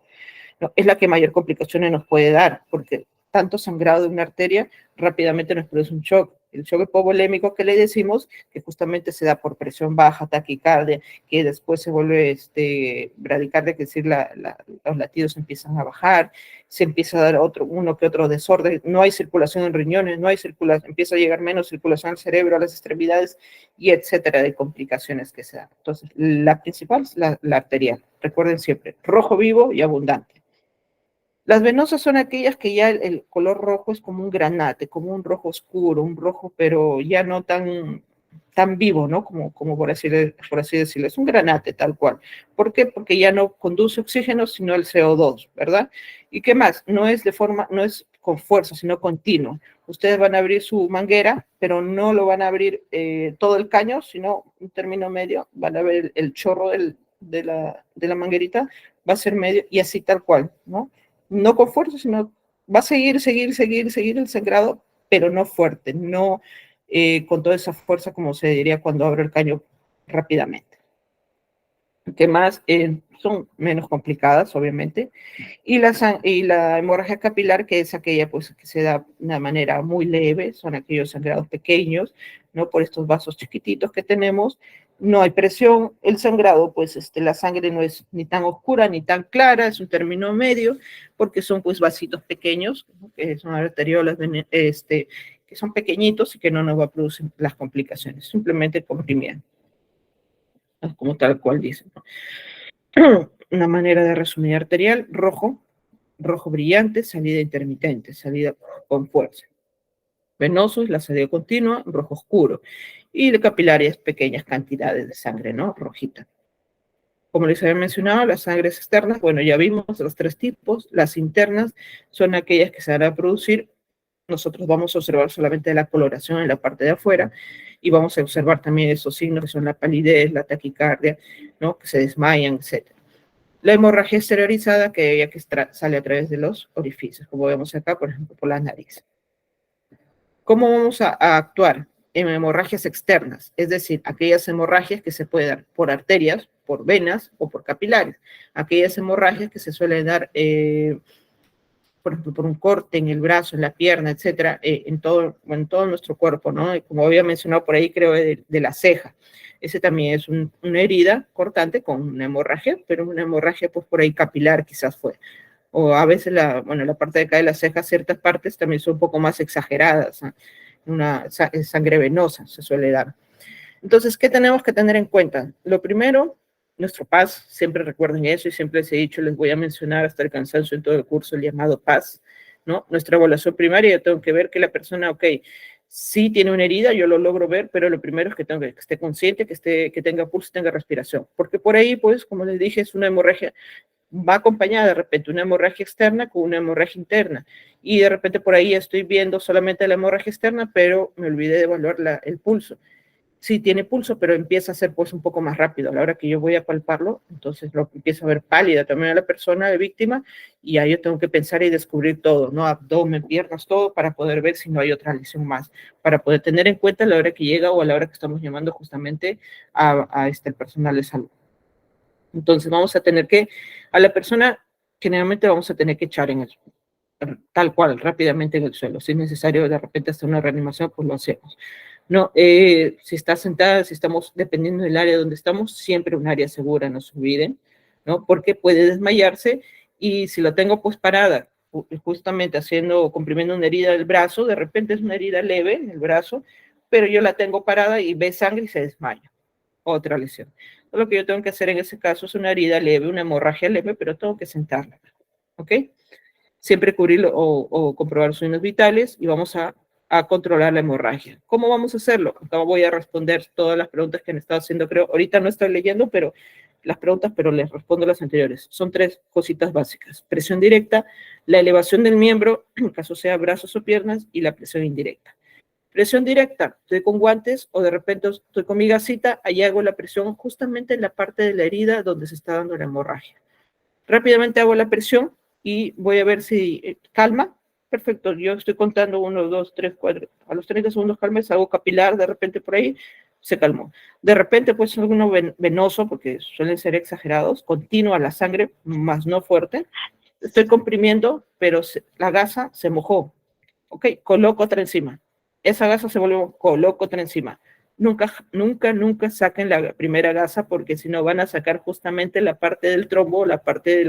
¿no? Es la que mayor complicaciones nos puede dar, porque tanto sangrado de una arteria rápidamente nos produce un shock. El shock hipovolémico que le decimos, que justamente se da por presión baja, taquicardia, que después se vuelve bradicardia, que es decir, los latidos empiezan a bajar, se empieza a dar uno que otro desorden, no hay circulación en riñones, no hay circulación, empieza a llegar menos circulación al cerebro, a las extremidades, y etcétera, de complicaciones que se dan. Entonces, la principal es la arterial. Recuerden siempre, rojo vivo y abundante. Las venosas son aquellas que ya el color rojo es como un granate, como un rojo oscuro, un rojo, pero ya no tan vivo, ¿no? Como por así decirlo, es un granate tal cual. ¿Por qué? Porque ya no conduce oxígeno, sino el CO2, ¿verdad? ¿Y qué más? No es con fuerza, sino continuo. Ustedes van a abrir su manguera, pero no lo van a abrir todo el caño, sino un término medio, van a ver el chorro de la manguerita, va a ser medio y así tal cual, ¿no? No con fuerza, sino va a seguir el sangrado, pero no fuerte, no con toda esa fuerza como se diría cuando abro el caño rápidamente. que más son menos complicadas, obviamente, y la hemorragia capilar, que es aquella pues, que se da de una manera muy leve, son aquellos sangrados pequeños, ¿no? Por estos vasos chiquititos que tenemos, no hay presión, el sangrado, pues la sangre no es ni tan oscura ni tan clara, es un término medio, porque son pues vasitos pequeños, ¿no? Que son arteriolas, que son pequeñitos y que no nos va a producir las complicaciones, simplemente comprimiendo, ¿no? Como tal cual dicen, ¿no? Una manera de resumir: arterial, rojo, rojo brillante, salida intermitente, salida con fuerza. Venoso es la salida continua, rojo oscuro. Y de capilarias, pequeñas cantidades de sangre, ¿no? Rojita. Como les había mencionado, las sangres externas, bueno, ya vimos los tres tipos. Las internas son aquellas que se van a producir. Nosotros vamos a observar solamente la coloración en la parte de afuera y vamos a observar también esos signos que son la palidez, la taquicardia, ¿no? Que se desmayan, etc. La hemorragia exteriorizada, que ya que sale a través de los orificios, como vemos acá, por ejemplo, por la nariz. ¿Cómo vamos a actuar en hemorragias externas? Es decir, aquellas hemorragias que se pueden dar por arterias, por venas o por capilares. Aquellas hemorragias que se suelen dar, por ejemplo, por un corte en el brazo, en la pierna, etcétera, en todo nuestro cuerpo, ¿no? Y como había mencionado por ahí, creo, de la ceja. Ese también es una herida cortante con una hemorragia, pero una hemorragia, pues, por ahí capilar quizás fue. O a veces la parte de acá de la ceja, ciertas partes también son un poco más exageradas, ¿no? Una sangre venosa se suele dar. Entonces, ¿qué tenemos que tener en cuenta? Lo primero, nuestro PAS, siempre recuerden eso y siempre les he dicho, les voy a mencionar hasta el cansancio en todo el curso el llamado PAS, ¿no? Nuestra evaluación primaria, yo tengo que ver que la persona, ok, sí tiene una herida, yo lo logro ver, pero lo primero es que tengo que esté consciente, que tenga pulso, tenga respiración, porque por ahí, pues, como les dije, es una hemorragia, va acompañada de repente una hemorragia externa con una hemorragia interna, y de repente por ahí estoy viendo solamente la hemorragia externa, pero me olvidé de evaluar el pulso. Sí tiene pulso, pero empieza a ser pues un poco más rápido. A la hora que yo voy a palparlo, entonces lo empiezo a ver pálida también a la persona de víctima, y ahí yo tengo que pensar y descubrir todo, ¿no? Abdomen, piernas, todo, para poder ver si no hay otra lesión más, para poder tener en cuenta a la hora que llega o a la hora que estamos llamando justamente el personal de salud. Entonces vamos a tener que, a la persona generalmente vamos a tener que echar tal cual, rápidamente en el suelo. Si es necesario de repente hacer una reanimación, pues lo hacemos. No, si está sentada, si estamos, dependiendo del área donde estamos, siempre un área segura, no se olviden, ¿no? Porque puede desmayarse, y si lo tengo pues parada, justamente comprimiendo una herida del brazo, de repente es una herida leve en el brazo, pero yo la tengo parada y ve sangre y se desmaya. Otra lesión. Lo que yo tengo que hacer en ese caso es una herida leve, una hemorragia leve, pero tengo que sentarla, ¿ok? Siempre cubrirlo o comprobar sus signos vitales, y vamos a controlar la hemorragia. ¿Cómo vamos a hacerlo? Acá voy a responder todas las preguntas que han estado haciendo, creo. Ahorita no estoy leyendo las preguntas, pero les respondo las anteriores. Son tres cositas básicas: presión directa, la elevación del miembro, en caso sea brazos o piernas, y la presión indirecta. Presión directa, estoy con guantes o de repente estoy con mi gasita, ahí hago la presión justamente en la parte de la herida donde se está dando la hemorragia. Rápidamente hago la presión y voy a ver si calma. Perfecto, yo estoy contando 1, 2, 3, 4, a los 30 segundos calma, hago capilar, de repente por ahí se calmó. De repente puede ser alguno venoso, porque suelen ser exagerados, continua la sangre, más no fuerte. Estoy comprimiendo, pero la gasa se mojó. Ok, coloco otra encima. Esa gasa se volvió, coloco otra encima. Nunca, nunca, nunca saquen la primera gasa, porque si no van a sacar justamente la parte del trombo, la parte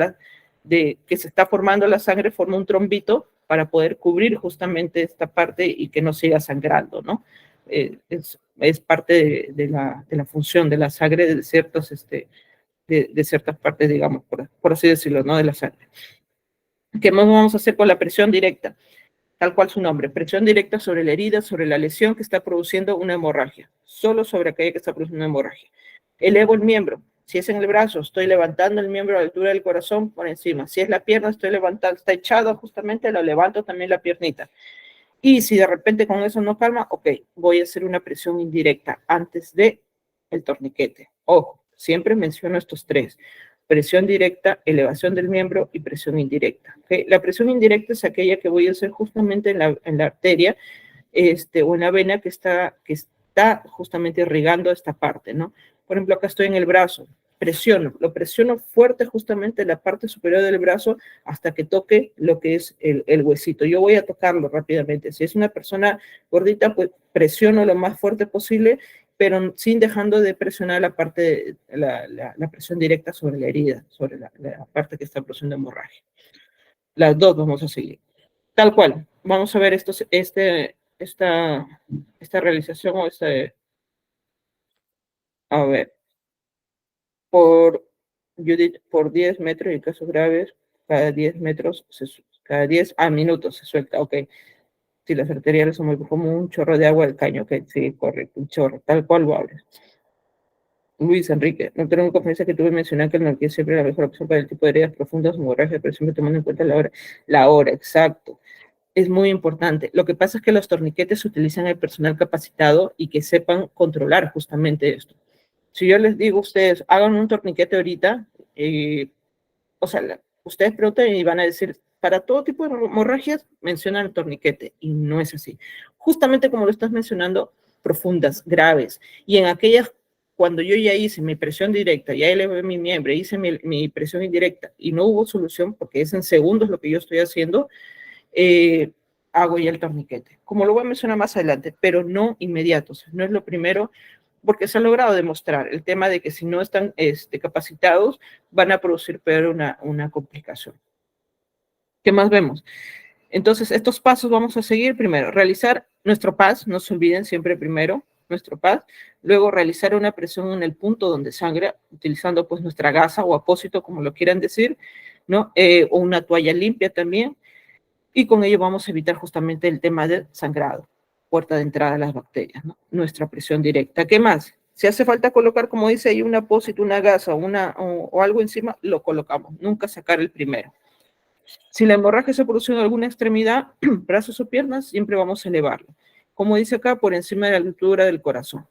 de que se está formando la sangre, forma un trombito para poder cubrir justamente esta parte y que no siga sangrando, ¿no? Es parte de la función de la sangre de ciertas partes, digamos, por así decirlo, ¿no? De la sangre. ¿Qué más vamos a hacer con la presión directa? Tal cual su nombre, presión directa sobre la herida, sobre la lesión que está produciendo una hemorragia, solo sobre aquella que está produciendo una hemorragia. Elevo el miembro. Si es en el brazo, estoy levantando el miembro a la altura del corazón por encima. Si es la pierna, estoy levantando, está echado justamente, lo levanto también la piernita. Y si de repente con eso no calma, ok, voy a hacer una presión indirecta antes de el torniquete. Ojo, siempre menciono estos tres: presión directa, elevación del miembro y presión indirecta. ¿Okay? La presión indirecta es aquella que voy a hacer justamente en la arteria o en la vena que está justamente irrigando esta parte, ¿no? Por ejemplo, acá estoy en el brazo. lo presiono fuerte justamente en la parte superior del brazo hasta que toque lo que es el huesito. Yo voy a tocarlo rápidamente. Si es una persona gordita, pues presiono lo más fuerte posible, pero sin dejando de presionar la parte, la presión directa sobre la herida, sobre la parte que está produciendo hemorragia. Las dos vamos a seguir. Tal cual. Vamos a ver esta realización o a ver, por Judith, por 10 metros y casos graves, cada 10 metros, cada 10 minutos se suelta, ok. Si las arteriales son muy como un chorro de agua del caño, ok, sí, correcto, un chorro, tal cual lo hables. Luis Enrique, no tengo confianza que tuve mencionar que el Norquía es siempre la mejor opción para el tipo de heridas profundas, hemorragia, pero siempre tomando en cuenta la hora, exacto. Es muy importante. Lo que pasa es que los torniquetes se utilizan el personal capacitado y que sepan controlar justamente esto. Si yo les digo a ustedes, hagan un torniquete ahorita, o sea, ustedes preguntan y van a decir, para todo tipo de hemorragias, mencionan el torniquete, y no es así. Justamente como lo estás mencionando, profundas, graves, y en aquellas, cuando yo ya hice mi presión directa, ya elevé mi miembro, hice mi presión indirecta, y no hubo solución, porque es en segundos lo que yo estoy haciendo, hago ya el torniquete. Como lo voy a mencionar más adelante, pero no inmediato, o sea, no es lo primero, porque se ha logrado demostrar el tema de que si no están capacitados, van a producir peor una complicación. ¿Qué más vemos? Entonces, estos pasos vamos a seguir. Primero, realizar nuestro PAS, no se olviden siempre primero, nuestro PAS. Luego, realizar una presión en el punto donde sangra, utilizando pues nuestra gasa o apósito, como lo quieran decir, ¿no? O una toalla limpia también. Y con ello vamos a evitar justamente el tema del sangrado, puerta de entrada a las bacterias, ¿no? Nuestra presión directa. ¿Qué más? Si hace falta colocar, como dice ahí, un apósito, una gasa o algo encima, lo colocamos. Nunca sacar el primero. Si la hemorragia se produce en alguna extremidad, brazos o piernas, siempre vamos a elevarlo. Como dice acá, por encima de la altura del corazón.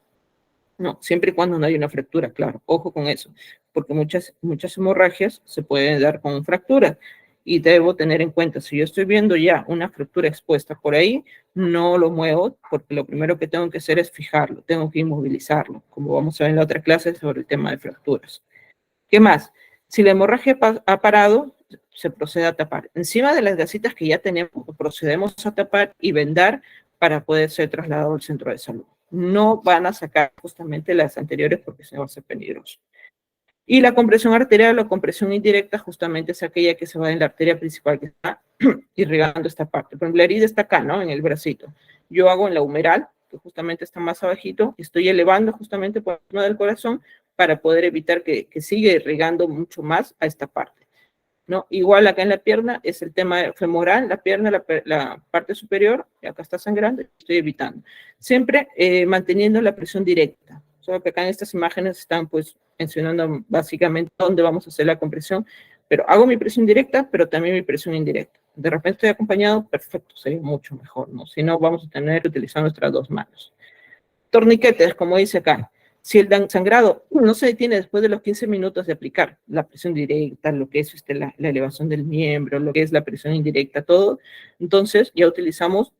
No, siempre y cuando no haya una fractura, claro. Ojo con eso, porque muchas hemorragias se pueden dar con fracturas. Y debo tener en cuenta, si yo estoy viendo ya una fractura expuesta por ahí, no lo muevo, porque lo primero que tengo que hacer es fijarlo, tengo que inmovilizarlo, como vamos a ver en la otra clase sobre el tema de fracturas. ¿Qué más? Si la hemorragia ha parado, se procede a tapar. Encima de las gasitas que ya tenemos, procedemos a tapar y vendar para poder ser trasladado al centro de salud. No van a sacar justamente las anteriores porque se va a hacer peligroso. Y la compresión arterial, la compresión indirecta, justamente es aquella que se va en la arteria principal que está irrigando esta parte. Por ejemplo, la herida está acá, ¿no? En el bracito. Yo hago en la humeral, que justamente está más abajito, estoy elevando justamente por encima del corazón para poder evitar que siga irrigando mucho más a esta parte, ¿no? Igual acá en la pierna es el tema femoral, la pierna, la parte superior, acá está sangrando, estoy evitando. Siempre manteniendo la presión directa. Solo que acá en estas imágenes están pues mencionando básicamente dónde vamos a hacer la compresión, pero hago mi presión directa, pero también mi presión indirecta. De repente estoy acompañado, perfecto, sería mucho mejor, ¿no? Si no, vamos a tener que utilizar nuestras dos manos. Torniquetes, como dice acá. Si el sangrado no se detiene después de los 15 minutos de aplicar la presión directa, lo que es la elevación del miembro, lo que es la presión indirecta, todo, entonces ya utilizamos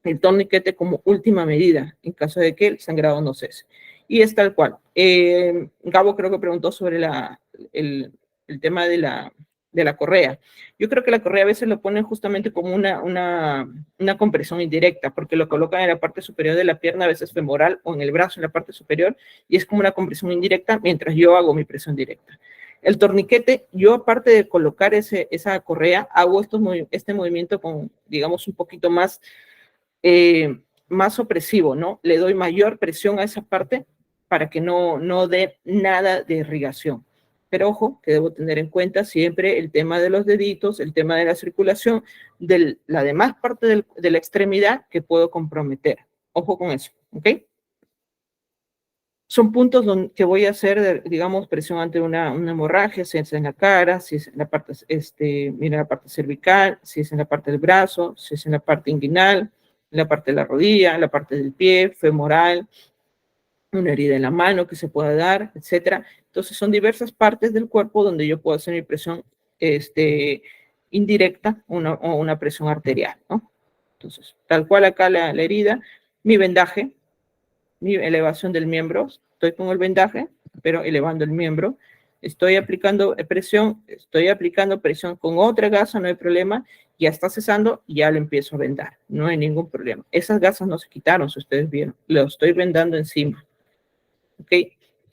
el torniquete como última medida en caso de que el sangrado no cese. Y es tal cual. Gabo creo que preguntó sobre el tema de la correa. Yo creo que la correa a veces lo ponen justamente como una compresión indirecta, porque lo colocan en la parte superior de la pierna, a veces femoral, o en el brazo en la parte superior, y es como una compresión indirecta mientras yo hago mi presión directa. El torniquete, yo aparte de colocar esa correa, hago este movimiento con, digamos, un poquito más opresivo, ¿no? Le doy mayor presión a esa parte para que no dé nada de irrigación. Pero ojo, que debo tener en cuenta siempre el tema de los deditos, el tema de la circulación, de la demás parte de la extremidad que puedo comprometer. Ojo con eso, ¿ok? Son puntos que voy a hacer, digamos, presión ante una hemorragia, si es en la cara, si es en la parte, mira la parte cervical, si es en la parte del brazo, si es en la parte inguinal, la parte de la rodilla, la parte del pie, femoral, una herida en la mano que se pueda dar, etcétera. Entonces son diversas partes del cuerpo donde yo puedo hacer mi presión indirecta o una presión arterial, ¿no? Entonces, tal cual acá la herida, mi vendaje, mi elevación del miembro, estoy con el vendaje, pero elevando el miembro, estoy aplicando presión con otra gasa, no hay problema, ya está cesando, ya le empiezo a vendar, no hay ningún problema. Esas gasas no se quitaron, si ustedes vieron, lo estoy vendando encima, ¿ok?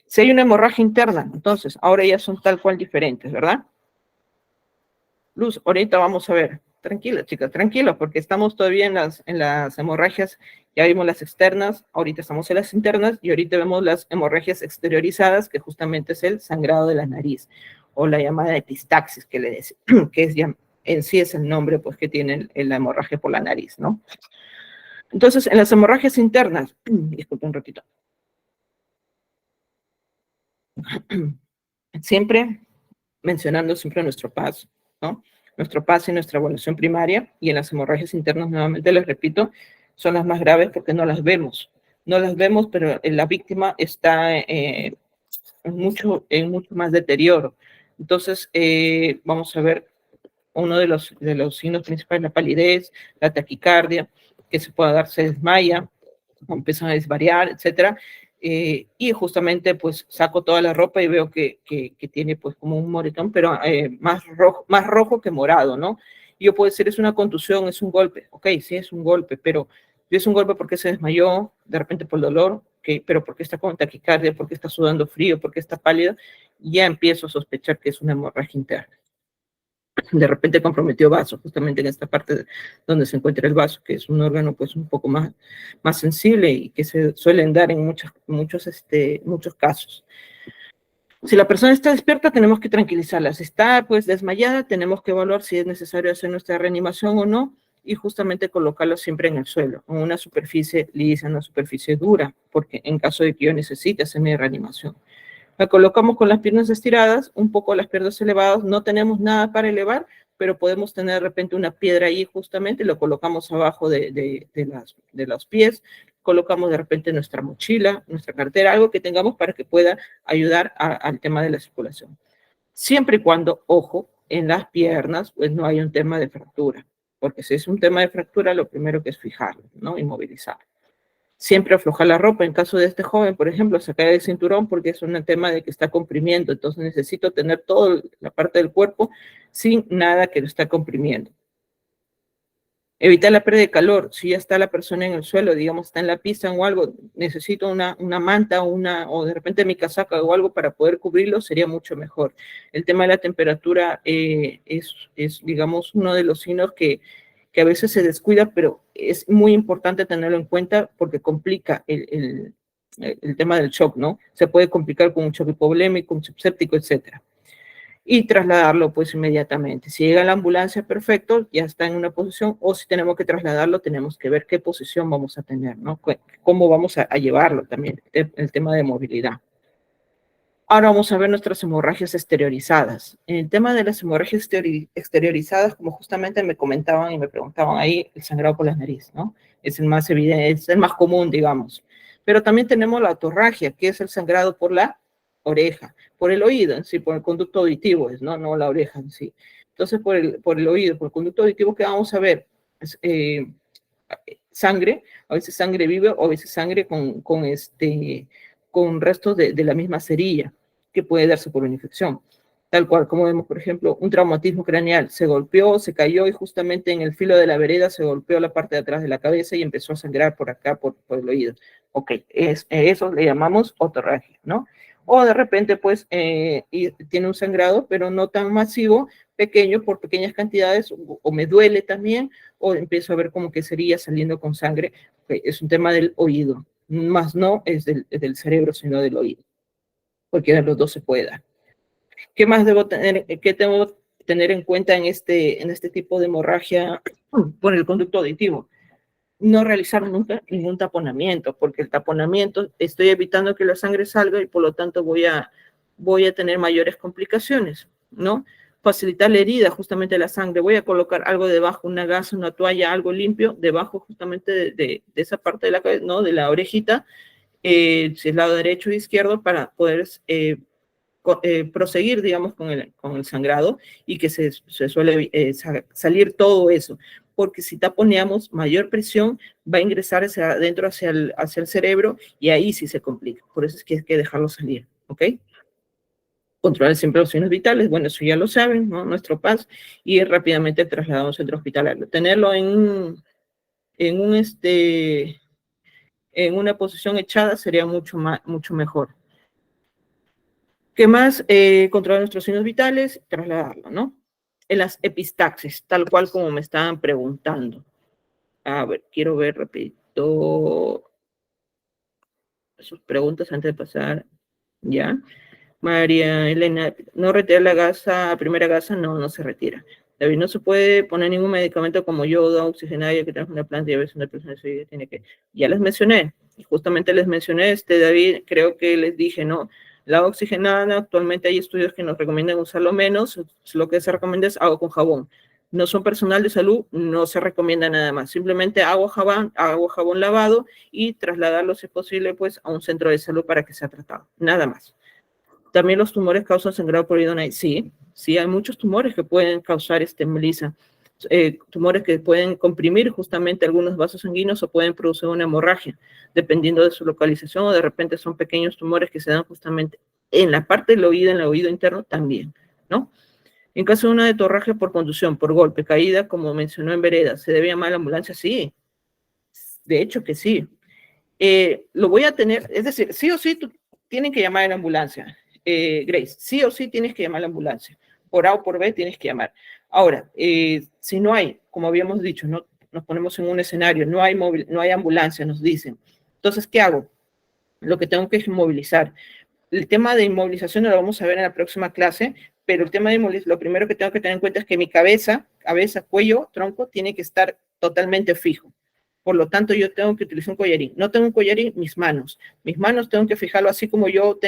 Si hay una hemorragia interna, entonces, ahora ya son tal cual diferentes, ¿verdad? Luz, ahorita vamos a ver. Tranquila, chicas, tranquila, porque estamos todavía en las hemorragias. Ya vimos las externas, ahorita estamos en las internas y ahorita vemos las hemorragias exteriorizadas, que justamente es el sangrado de la nariz o la llamada epistaxis, que es ya en sí es el nombre pues, que tiene la hemorragia por la nariz, ¿no? Entonces, en las hemorragias internas, disculpen un ratito. Siempre mencionando siempre nuestro paso, ¿no? Nuestro paso y nuestra evaluación primaria, y en las hemorragias internas, nuevamente les repito, son las más graves porque no las vemos. No las vemos, pero la víctima está en mucho más deterioro. Entonces, vamos a ver uno de los signos principales, la palidez, la taquicardia, que se puede dar, se desmaya, empiezan a desvariar, etcétera. Y justamente pues saco toda la ropa y veo que tiene pues como un moretón, pero más rojo que morado, ¿no? Y yo puedo decir, es una contusión, es un golpe. Ok, sí, es un golpe, pero es un golpe porque se desmayó, de repente por el dolor, okay, pero porque está con taquicardia, porque está sudando frío, porque está pálido, ya empiezo a sospechar que es una hemorragia interna. De repente comprometió vaso, justamente en esta parte donde se encuentra el vaso, que es un órgano pues un poco más sensible y que se suelen dar en muchos casos. Si la persona está despierta, tenemos que tranquilizarla. Si está pues desmayada, tenemos que evaluar si es necesario hacer nuestra reanimación o no, y justamente colocarlo siempre en el suelo, en una superficie lisa, una superficie dura, porque en caso de que yo necesite hacer mi reanimación. La colocamos con las piernas estiradas, un poco las piernas elevadas, no tenemos nada para elevar, pero podemos tener de repente una piedra ahí justamente, lo colocamos abajo de los pies, colocamos de repente nuestra mochila, nuestra cartera, algo que tengamos para que pueda ayudar al tema de la circulación. Siempre y cuando, ojo, en las piernas, pues no hay un tema de fractura, porque si es un tema de fractura, lo primero que es fijarlo, ¿no? Inmovilizarlo. Siempre aflojar la ropa. En caso de este joven, por ejemplo, sacar el cinturón porque es un tema de que está comprimiendo. Entonces necesito tener toda la parte del cuerpo sin nada que lo está comprimiendo. Evitar la pérdida de calor. Si ya está la persona en el suelo, digamos, está en la pista o algo, necesito una manta o de repente mi casaca o algo para poder cubrirlo, sería mucho mejor. El tema de la temperatura es, digamos, uno de los signos que a veces se descuida, pero es muy importante tenerlo en cuenta porque complica el tema del shock, ¿no? Se puede complicar con un shock hipovolémico, un sepséptico, etcétera. Y trasladarlo pues inmediatamente. Si llega la ambulancia, perfecto, ya está en una posición, o si tenemos que trasladarlo, tenemos que ver qué posición vamos a tener, ¿no? Cómo vamos a llevarlo también, el tema de movilidad. Ahora vamos a ver nuestras hemorragias exteriorizadas. En el tema de las hemorragias exteriorizadas, como justamente me comentaban y me preguntaban ahí, el sangrado por la nariz, ¿no? Es el más evidente, es el más común, digamos. Pero también tenemos la otorragia, que es el sangrado por la oreja, por el oído en sí, por el conducto auditivo, no la oreja en sí. Entonces, por el oído, por el conducto auditivo, ¿qué vamos a ver? Sangre, a veces sangre viva o a veces sangre con restos de la misma cerilla, que puede darse por una infección. Tal cual, como vemos, por ejemplo, un traumatismo craneal. Se golpeó, se cayó y justamente en el filo de la vereda se golpeó la parte de atrás de la cabeza y empezó a sangrar por acá, por el oído. Ok, eso le llamamos otorragia, ¿no? O de repente, pues, y tiene un sangrado, pero no tan masivo, pequeño, por pequeñas cantidades, o me duele también, o empiezo a ver como que sería saliendo con sangre. Okay, es un tema del oído, más no es del cerebro, sino del oído. Cualquiera de los dos se puede dar. ¿Qué más debo tener, qué tengo que tener en cuenta en este tipo de hemorragia por el conducto auditivo? No realizar nunca ningún taponamiento, porque el taponamiento estoy evitando que la sangre salga y por lo tanto voy a tener mayores complicaciones, ¿no? Facilitar la herida justamente de la sangre. Voy a colocar algo debajo, una gasa, una toalla, algo limpio, debajo justamente de esa parte de la cabeza, ¿no? De la orejita, si es lado derecho o izquierdo, para poder proseguir, digamos, con el sangrado y que se suele salir todo eso. Porque si taponeamos, mayor presión va a ingresar hacia adentro, hacia el cerebro, y ahí sí se complica. Por eso es que hay que dejarlo salir, ¿ok? Controlar siempre los signos vitales, bueno, eso ya lo saben, ¿no? Nuestro PAS, y rápidamente trasladado a un centro hospitalario. Tenerlo en una posición echada sería mucho mejor. ¿Qué más? Controlar nuestros signos vitales, trasladarlo, ¿no? En las epistaxis, tal cual como me estaban preguntando. A ver, quiero ver, repito, sus preguntas antes de pasar, ¿ya? María Elena, ¿no retira la gasa, primera gasa? No, no se retira. David, no se puede poner ningún medicamento como yodo, oxigenaria, que tenemos una planta y a veces una persona tiene que... Ya les mencioné, y justamente les mencioné, David, creo que les dije, ¿no? La oxigenada, actualmente hay estudios que nos recomiendan usarlo menos, lo que se recomienda es agua con jabón. No son personal de salud, no se recomienda nada más. Simplemente agua, jabón lavado y trasladarlo, si es posible, pues a un centro de salud para que sea tratado. Nada más. También los tumores causan sangrado por idoneidad. Sí, hay muchos tumores que pueden causar Melissa. Tumores que pueden comprimir justamente algunos vasos sanguíneos o pueden producir una hemorragia, dependiendo de su localización, o de repente son pequeños tumores que se dan justamente en la parte del oído, en el oído interno también, ¿no? En caso de una hemorragia por contusión, por golpe, caída, como mencionó en vereda, ¿se debe llamar a la ambulancia? Sí, de hecho que sí. Lo voy a tener, es decir, sí o sí tú tienen que llamar a la ambulancia. Grace, sí o sí tienes que llamar a la ambulancia. Por A o por B tienes que llamar. Ahora, si no hay, como habíamos dicho, ¿no? Nos ponemos en un escenario, no hay ambulancia, nos dicen. Entonces, ¿qué hago? Lo que tengo que es movilizar. El tema de inmovilización lo vamos a ver en la próxima clase, pero el tema de inmovilización, lo primero que tengo que tener en cuenta es que mi cabeza, cuello, tronco, tiene que estar totalmente fijo. Por lo tanto, yo tengo que utilizar un collarín. No tengo un collarín, mis manos tengo que fijarlo así como yo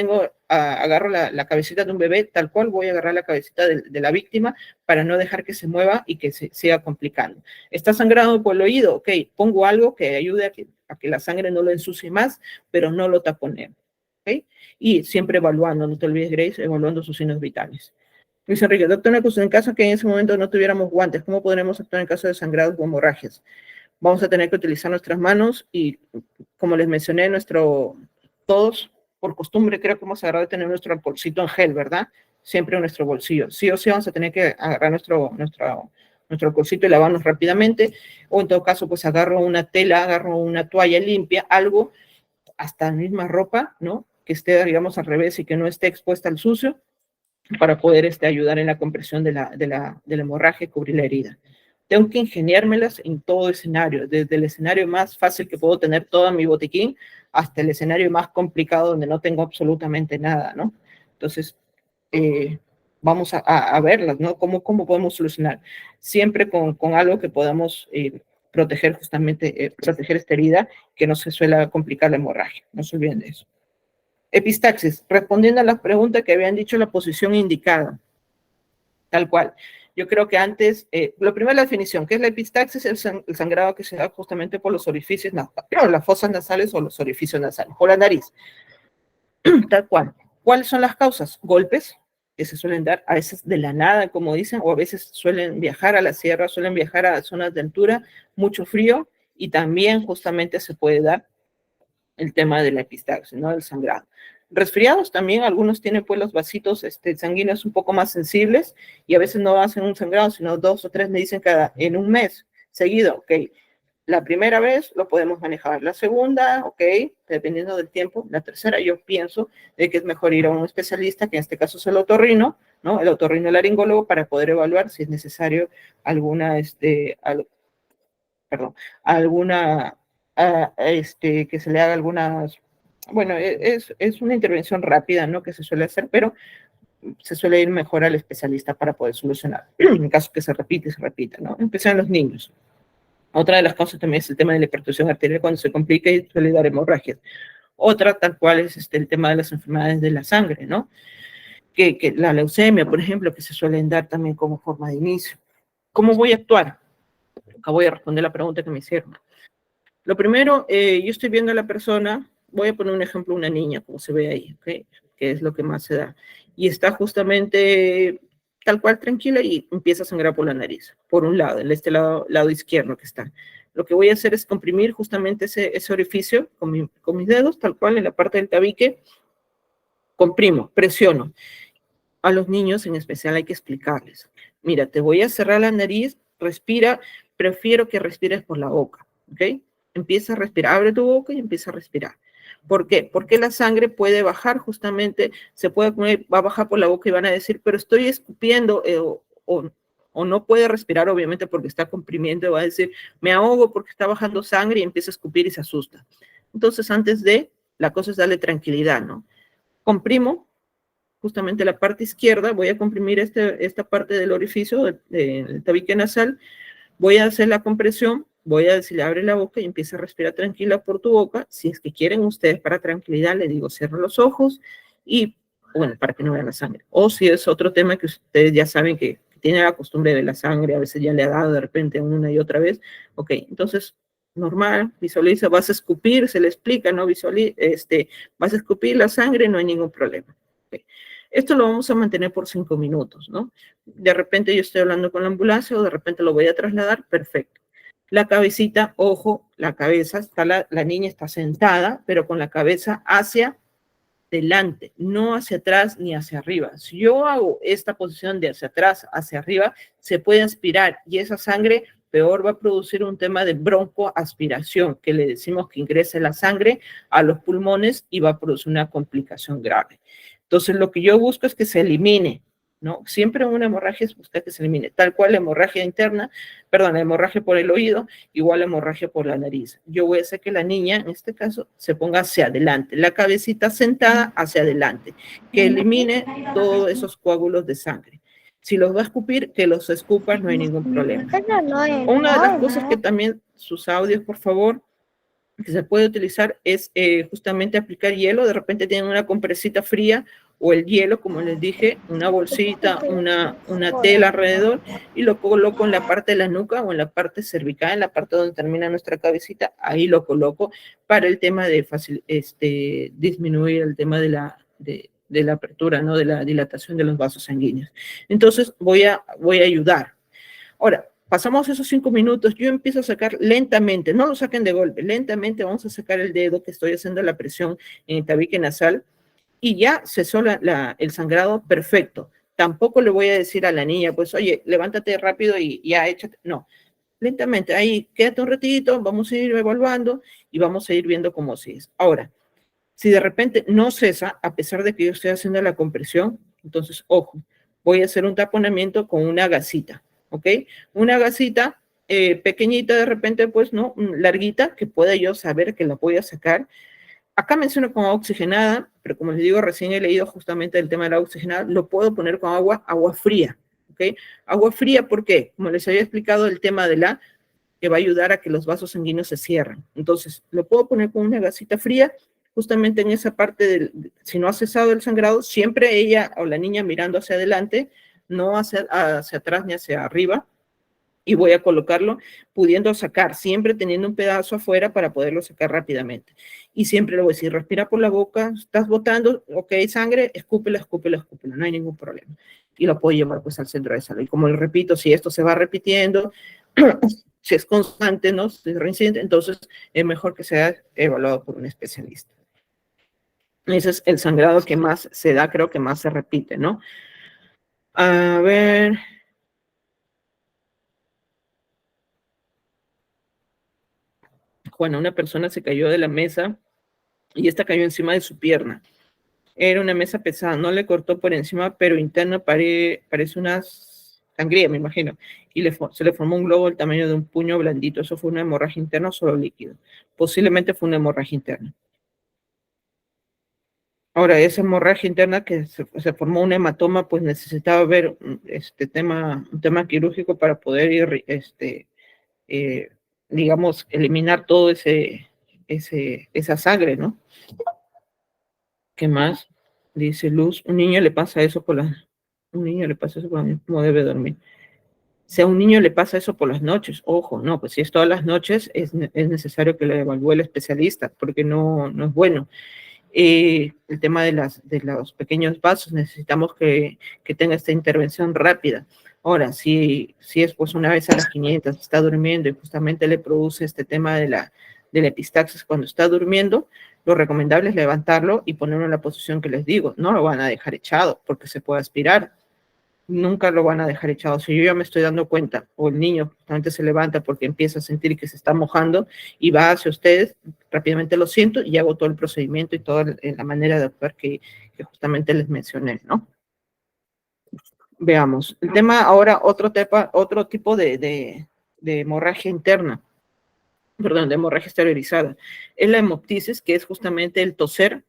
agarro la cabecita de un bebé, tal cual voy a agarrar la cabecita de la víctima para no dejar que se mueva y que se siga complicando. ¿Está sangrado por el oído? Ok, pongo algo que ayude a que la sangre no lo ensucie más, pero no lo taponeo. ¿Ok? Y siempre evaluando, no te olvides, Grace, evaluando sus signos vitales. Luis Enrique, doctor, en caso que en ese momento no tuviéramos guantes, ¿cómo podremos actuar en caso de sangrados o hemorragias? Vamos a tener que utilizar nuestras manos y, como les mencioné, todos, por costumbre, creo que hemos agarrado de tener nuestro alcoholcito en gel, ¿verdad? Siempre en nuestro bolsillo. Sí o sí vamos a tener que agarrar nuestro alcoholcito y lavarnos rápidamente, o en todo caso, pues agarro una tela, agarro una toalla limpia, algo, hasta la misma ropa, ¿no? Que esté, digamos, al revés y que no esté expuesta al sucio, para poder ayudar en la compresión de la hemorragia y cubrir la herida. Tengo que ingeniármelas en todo escenario, desde el escenario más fácil que puedo tener todo mi botiquín hasta el escenario más complicado donde no tengo absolutamente nada, ¿no? Entonces, vamos a verlas, ¿no? ¿Cómo podemos solucionar? Siempre con algo que podamos proteger justamente, proteger esta herida, que no se suele complicar la hemorragia. No se olviden de eso. Epistaxis, respondiendo a la pregunta que habían dicho, la posición indicada, tal cual. Yo creo que antes, lo primero la definición, ¿qué es la epistaxis? El sangrado que se da justamente por los orificios nasales, las fosas nasales o los orificios nasales, por la nariz, tal cual. ¿Cuáles son las causas? Golpes, que se suelen dar a veces de la nada, como dicen, o a veces suelen viajar a la sierra, suelen viajar a zonas de altura, mucho frío, y también justamente se puede dar el tema de la epistaxis, ¿no? El sangrado. Resfriados también, algunos tienen pues los vasitos sanguíneos un poco más sensibles y a veces no hacen un sangrado, sino 2 o 3 me dicen en un mes seguido, ok. La primera vez lo podemos manejar, la segunda, ok, dependiendo del tiempo. La tercera yo pienso de que es mejor ir a un especialista, que en este caso es el otorrino, ¿no? El otorrinolaringólogo, para poder evaluar si es necesario alguna, que se le haga algunas, bueno, es una intervención rápida, ¿no? Que se suele hacer, pero se suele ir mejor al especialista para poder solucionar, en caso que se repita, ¿no? Empezar en los niños. Otra de las causas también es el tema de la hipertensión arterial cuando se complica y suele dar hemorragias. Otra, tal cual, es el tema de las enfermedades de la sangre, ¿no? Que la leucemia, por ejemplo, que se suelen dar también como forma de inicio. ¿Cómo voy a actuar? Acá voy a responder la pregunta que me hicieron. Lo primero, yo estoy viendo a la persona, voy a poner un ejemplo, una niña, como se ve ahí, ¿okay? Que es lo que más se da. Y está justamente tal cual tranquila y empieza a sangrar por la nariz, por un lado, en este lado izquierdo que está. Lo que voy a hacer es comprimir justamente ese orificio con mis dedos, tal cual en la parte del tabique, comprimo, presiono. a los niños en especial hay que explicarles. Mira, te voy a cerrar la nariz, respira, prefiero que respires por la boca, ¿ok? Empieza a respirar, abre tu boca y empieza a respirar. ¿Por qué? Porque la sangre puede bajar justamente, va a bajar por la boca y van a decir, pero estoy escupiendo o no puede respirar, obviamente, porque está comprimiendo, va a decir, me ahogo porque está bajando sangre y empieza a escupir y se asusta. Entonces, la cosa es darle tranquilidad, ¿no? Comprimo justamente la parte izquierda, voy a comprimir esta parte del orificio del tabique nasal, voy a hacer la compresión, voy a decirle, abre la boca y empieza a respirar tranquila por tu boca. Si es que quieren ustedes para tranquilidad, le digo, cierra los ojos y, bueno, para que no vean la sangre. O si es otro tema que ustedes ya saben que tiene la costumbre de la sangre, a veces ya le ha dado de repente una y otra vez, ok, entonces, normal, visualiza, vas a escupir, se le explica, ¿no? Vas a escupir la sangre, no hay ningún problema. Okay. Esto lo vamos a mantener por 5 minutos, ¿no? De repente yo estoy hablando con la ambulancia o de repente lo voy a trasladar, perfecto. La cabecita, ojo, la cabeza, la niña está sentada, pero con la cabeza hacia adelante, no hacia atrás ni hacia arriba. Si yo hago esta posición de hacia atrás, hacia arriba, se puede aspirar y esa sangre peor va a producir un tema de broncoaspiración, que le decimos que ingrese la sangre a los pulmones y va a producir una complicación grave. Entonces, lo que yo busco es que se elimine, ¿no? Siempre una hemorragia es buscar que se elimine, tal cual la hemorragia interna, perdón, la hemorragia por el oído, igual la hemorragia por la nariz. Yo voy a hacer que la niña, en este caso, se ponga hacia adelante, la cabecita sentada hacia adelante, que elimine todos esos coágulos de sangre. Si los va a escupir, que los escupa, no hay ningún problema. Una de las cosas que también, sus audios, por favor, que se puede utilizar es justamente aplicar hielo. De repente tienen una compresita fría o el hielo, como les dije, una bolsita, una tela alrededor y lo coloco en la parte de la nuca o en la parte cervical, en la parte donde termina nuestra cabecita, ahí lo coloco para el tema de disminuir el tema de la apertura, ¿no? De la dilatación de los vasos sanguíneos. Entonces voy a ayudar. Ahora, pasamos esos 5 minutos, yo empiezo a sacar lentamente, no lo saquen de golpe, lentamente vamos a sacar el dedo que estoy haciendo la presión en el tabique nasal y ya cesó el sangrado perfecto. Tampoco le voy a decir a la niña, pues, oye, levántate rápido y ya échate. No, lentamente, ahí quédate un ratito, vamos a ir evaluando y vamos a ir viendo cómo sigues. Ahora, si de repente no cesa, a pesar de que yo estoy haciendo la compresión, entonces, ojo, voy a hacer un taponamiento con una gasita. ¿Ok? Una gasita pequeñita de repente, pues, ¿no? Larguita, que pueda yo saber que la voy a sacar. Acá menciono con agua oxigenada, pero como les digo, recién he leído justamente el tema de la oxigenada, lo puedo poner con agua fría, ¿ok? Agua fría, ¿por qué? Como les había explicado, el tema de que va a ayudar a que los vasos sanguíneos se cierren. Entonces, lo puedo poner con una gasita fría, justamente en esa parte si no ha cesado el sangrado, siempre ella o la niña mirando hacia adelante, no hacia atrás ni hacia arriba, y voy a colocarlo pudiendo sacar, siempre teniendo un pedazo afuera para poderlo sacar rápidamente. Y siempre le voy a decir, respira por la boca, estás botando, ok, sangre, escúpela, no hay ningún problema. Y lo puedo llevar pues al centro de salud. Y como les repito, si esto se va repitiendo, si es constante, ¿no? Si es reincidente, entonces es mejor que sea evaluado por un especialista. Ese es el sangrado que más se da, creo que más se repite, ¿no? A ver. Juana, una persona se cayó de la mesa y esta cayó encima de su pierna. Era una mesa pesada, no le cortó por encima, pero interna parece una sangría, me imagino. Y se le formó un globo del tamaño de un puño blandito. ¿Eso fue una hemorragia interna o solo líquido? Posiblemente fue una hemorragia interna. Ahora, esa hemorragia interna que se formó un hematoma, pues necesitaba ver un tema quirúrgico para poder ir, digamos, eliminar todo esa sangre, ¿no? ¿Qué más? Dice Luz, un niño le pasa eso por las noches, ¿cómo debe dormir? Si a un niño le pasa eso por las noches, ojo, no, pues si es todas las noches, es necesario que lo evalúe el especialista, porque no es bueno. El tema de los pequeños vasos, necesitamos que tenga esta intervención rápida. Ahora, si es pues una vez a las 500, está durmiendo y justamente le produce este tema de la epistaxis cuando está durmiendo, Lo recomendable es levantarlo y ponerlo en la posición que les digo. No lo van a dejar echado porque se puede aspirar. Nunca lo van a dejar echado. Si yo ya me estoy dando cuenta, o el niño justamente se levanta porque empieza a sentir que se está mojando y va hacia ustedes, rápidamente lo siento y hago todo el procedimiento y toda la manera de actuar que justamente les mencioné, ¿no? Veamos. El tema ahora, otro tipo de hemorragia interna, perdón, de hemorragia exteriorizada. Es la hemoptisis, que es justamente el toser,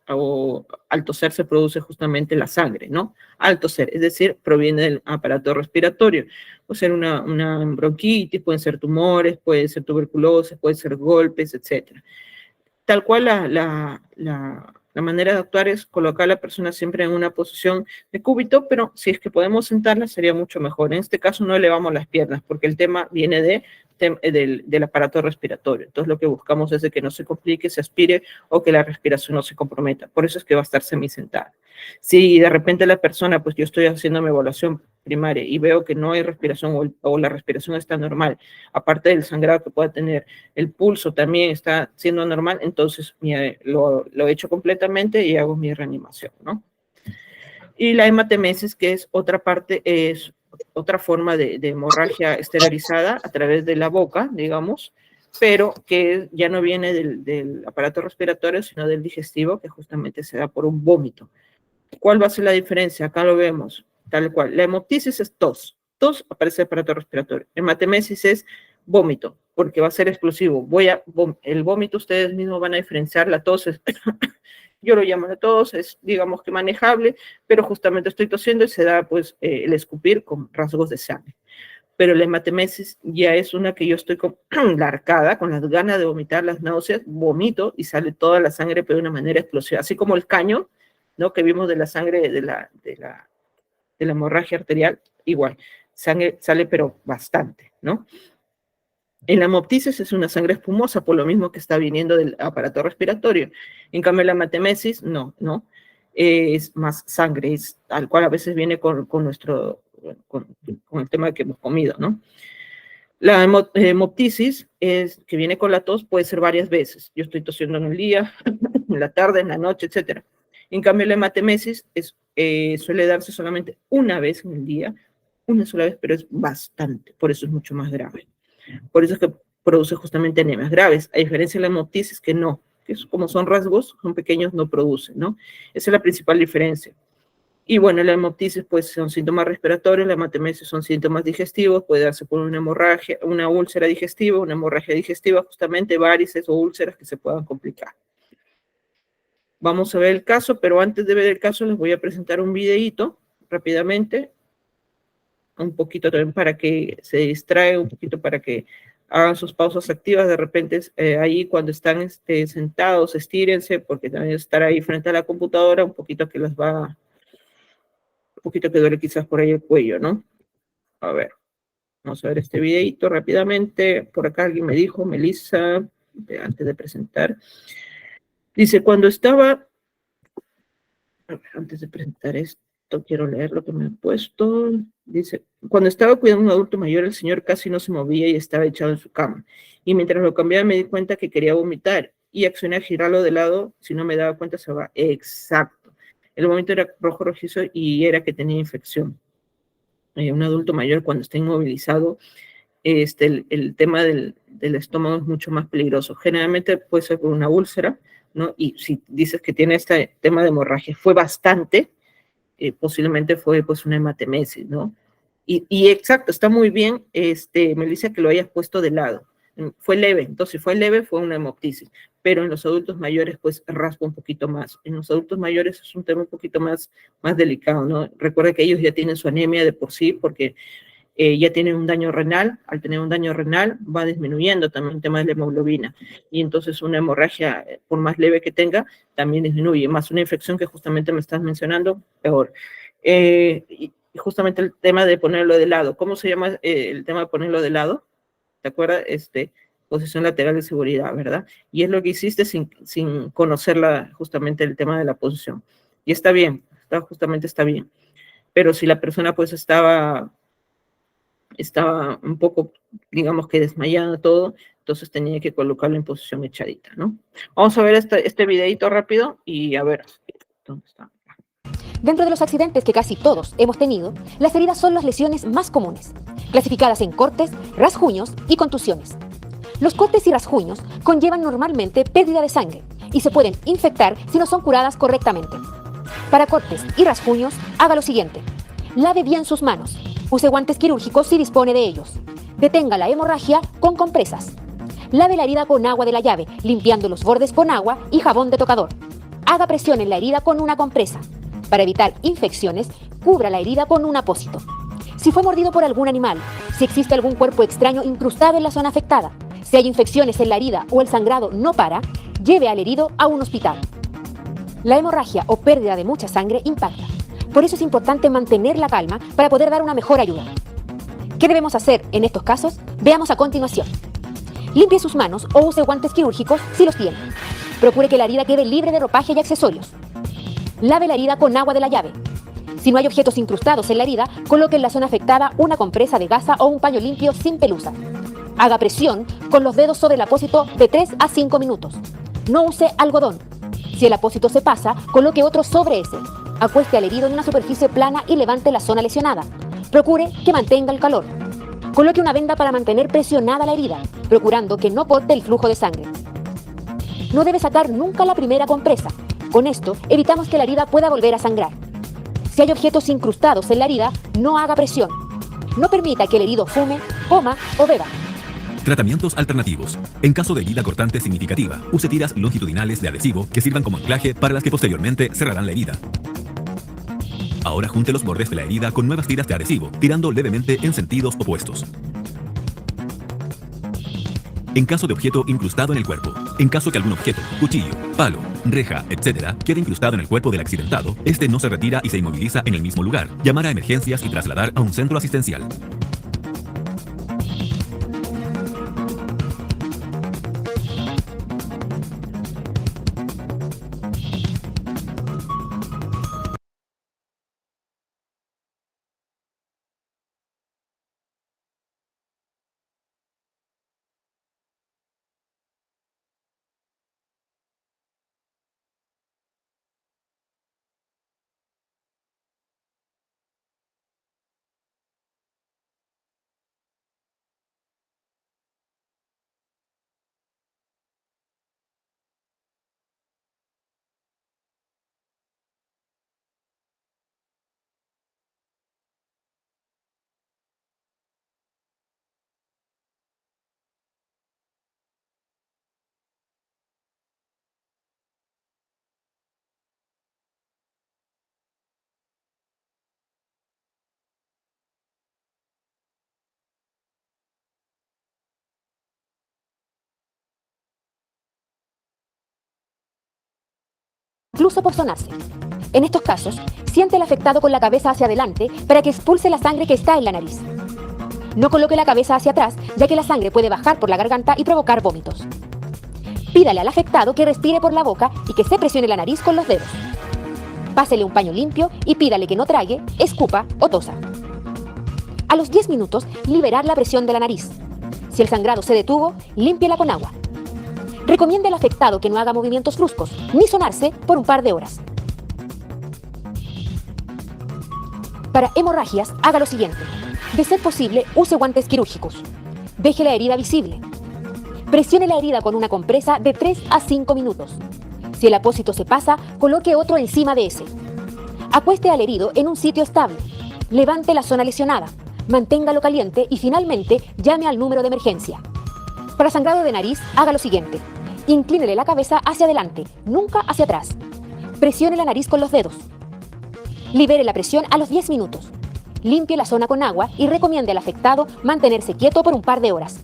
o al toser se produce justamente la sangre, ¿no? Al toser, es decir, proviene del aparato respiratorio. Puede ser una bronquitis, pueden ser tumores, puede ser tuberculosis, puede ser golpes, etc. Tal cual la manera de actuar es colocar a la persona siempre en una posición de cúbito, pero si es que podemos sentarla sería mucho mejor. En este caso no elevamos las piernas porque el tema viene del aparato respiratorio. Entonces lo que buscamos es de que no se complique, se aspire o que la respiración no se comprometa. Por eso es que va a estar semisentada. Si de repente la persona, pues yo estoy haciendo mi evaluación primaria y veo que no hay respiración o la respiración está normal, aparte del sangrado que pueda tener, el pulso también está siendo normal, entonces lo echo completamente y hago mi reanimación, ¿no? Y la hematemesis, que es otra parte, es otra forma de hemorragia exteriorizada a través de la boca, digamos, pero que ya no viene del aparato respiratorio, sino del digestivo, que justamente se da por un vómito. ¿Cuál va a ser la diferencia? Acá lo vemos, tal cual. La hemoptisis es tos. Tos aparece el aparato respiratorio. Hematemesis es vómito, porque va a ser explosivo. El vómito ustedes mismos van a diferenciar. La tos es, yo lo llamo de tos, es digamos que manejable, pero justamente estoy tosiendo y se da pues el escupir con rasgos de sangre. Pero la hematemesis ya es una que yo estoy con la arcada, con las ganas de vomitar, las náuseas, vomito y sale toda la sangre pero de una manera explosiva, así como el caño, ¿no? Que vimos de la sangre de la hemorragia arterial, igual, sangre sale pero bastante, ¿no? En la hemoptisis es una sangre espumosa, por lo mismo que está viniendo del aparato respiratorio. En cambio, la hematemesis, no, es más sangre, es al cual a veces viene con el tema que hemos comido, ¿no? La hemoptisis es que viene con la tos, puede ser varias veces. Yo estoy tosiendo en el día, en la tarde, en la noche, etc. En cambio, la hematemesis suele darse solamente una vez en el día, una sola vez, pero es bastante, por eso es mucho más grave. Por eso es que produce justamente anemias graves, a diferencia de la hemoptisis que no, que como son rasgos, son pequeños, no producen, ¿no? Esa es la principal diferencia. Y bueno, la hemoptisis pues son síntomas respiratorios, la hematemesis son síntomas digestivos, puede darse por una hemorragia, una úlcera digestiva, una hemorragia digestiva, justamente varices o úlceras que se puedan complicar. Vamos a ver el caso, pero antes de ver el caso les voy a presentar un videíto rápidamente, un poquito también para que se distraigan, un poquito para que hagan sus pausas activas, de repente ahí cuando están sentados, estírense, porque también estar ahí frente a la computadora, un poquito que les va, un poquito que duele quizás por ahí el cuello, ¿no? A ver, vamos a ver este videito rápidamente. Por acá alguien me dijo, Melissa, antes de presentar, dice, cuando estaba, a ver, antes de presentar esto, quiero leer lo que me han puesto. Dice, cuando estaba cuidando a un adulto mayor, el señor casi no se movía y estaba echado en su cama. Y mientras lo cambiaba me di cuenta que quería vomitar y accioné a girarlo de lado. Si no me daba cuenta se va. Exacto. El vómito era rojo rojizo y era que tenía infección. Un adulto mayor cuando está inmovilizado, el tema del estómago es mucho más peligroso. Generalmente puede ser por una úlcera, ¿no? Y si dices que tiene este tema de hemorragia, fue bastante, posiblemente fue pues una hematemesis, ¿no? Y exacto, está muy bien, Melissa, que lo hayas puesto de lado. Fue leve, entonces si fue leve fue una hemoptisis, pero en los adultos mayores pues raspa un poquito más. En los adultos mayores es un tema un poquito más delicado, ¿no? Recuerda que ellos ya tienen su anemia de por sí porque ya tienen un daño renal. Al tener un daño renal va disminuyendo también el tema de la hemoglobina y entonces una hemorragia, por más leve que tenga, también disminuye, más una infección que justamente me estás mencionando, peor. Y justamente el tema de ponerlo de lado, ¿cómo se llama el tema de ponerlo de lado? ¿Te acuerdas? Posición lateral de seguridad, ¿verdad? Y es lo que hiciste sin conocerla, justamente el tema de la posición. Y está bien, justamente está bien. Pero si la persona pues estaba estaba un poco, digamos que desmayada todo, entonces tenía que colocarlo en posición echadita, ¿no? Vamos a ver este videito rápido y a ver, ¿dónde está? Dentro de los accidentes que casi todos hemos tenido, las heridas son las lesiones más comunes, clasificadas en cortes, rasguños y contusiones. Los cortes y rasguños conllevan normalmente pérdida de sangre y se pueden infectar si no son curadas correctamente. Para cortes y rasguños, haga lo siguiente. Lave bien sus manos. Use guantes quirúrgicos si dispone de ellos. Detenga la hemorragia con compresas. Lave la herida con agua de la llave, limpiando los bordes con agua y jabón de tocador. Haga presión en la herida con una compresa. Para evitar infecciones, cubra la herida con un apósito. Si fue mordido por algún animal, si existe algún cuerpo extraño incrustado en la zona afectada, si hay infecciones en la herida o el sangrado no para, lleve al herido a un hospital. La hemorragia o pérdida de mucha sangre impacta. Por eso es importante mantener la calma para poder dar una mejor ayuda. ¿Qué debemos hacer en estos casos? Veamos a continuación. Limpie sus manos o use guantes quirúrgicos si los tiene. Procure que la herida quede libre de ropaje y accesorios. Lave la herida con agua de la llave. Si no hay objetos incrustados en la herida, coloque en la zona afectada una compresa de gasa o un paño limpio sin pelusa. Haga presión con los dedos sobre el apósito de 3 a 5 minutos. No use algodón. Si el apósito se pasa, coloque otro sobre ese. Acueste al herido en una superficie plana y levante la zona lesionada. Procure que mantenga el calor. Coloque una venda para mantener presionada la herida, procurando que no corte el flujo de sangre. No debe sacar nunca la primera compresa. Con esto, evitamos que la herida pueda volver a sangrar. Si hay objetos incrustados en la herida, no haga presión. No permita que el herido fume, coma o beba. Tratamientos alternativos. En caso de herida cortante significativa, use tiras longitudinales de adhesivo que sirvan como anclaje para las que posteriormente cerrarán la herida. Ahora junte los bordes de la herida con nuevas tiras de adhesivo, tirando levemente en sentidos opuestos. En caso de objeto incrustado en el cuerpo, en caso que algún objeto, cuchillo, palo, reja, etc., quede incrustado en el cuerpo del accidentado, este no se retira y se inmoviliza en el mismo lugar. Llamar a emergencias y trasladar a un centro asistencial. Incluso por sonarse. En estos casos, siente al afectado con la cabeza hacia adelante para que expulse la sangre que está en la nariz. No coloque la cabeza hacia atrás, ya que la sangre puede bajar por la garganta y provocar vómitos. Pídale al afectado que respire por la boca y que se presione la nariz con los dedos. Pásele un paño limpio y pídale que no trague, escupa o tosa. A los 10 minutos, liberar la presión de la nariz. Si el sangrado se detuvo, límpiela con agua. Recomiende al afectado que no haga movimientos bruscos, ni sonarse por un par de horas. Para hemorragias, haga lo siguiente. De ser posible, use guantes quirúrgicos. Deje la herida visible. Presione la herida con una compresa de 3 a 5 minutos. Si el apósito se pasa, coloque otro encima de ese. Acueste al herido en un sitio estable. Levante la zona lesionada. Manténgalo caliente y finalmente llame al número de emergencia. Para sangrado de nariz, haga lo siguiente. Inclínele la cabeza hacia adelante, nunca hacia atrás. Presione la nariz con los dedos. Libere la presión a los 10 minutos. Limpie la zona con agua y recomiende al afectado mantenerse quieto por un par de horas.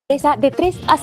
esa de 3 a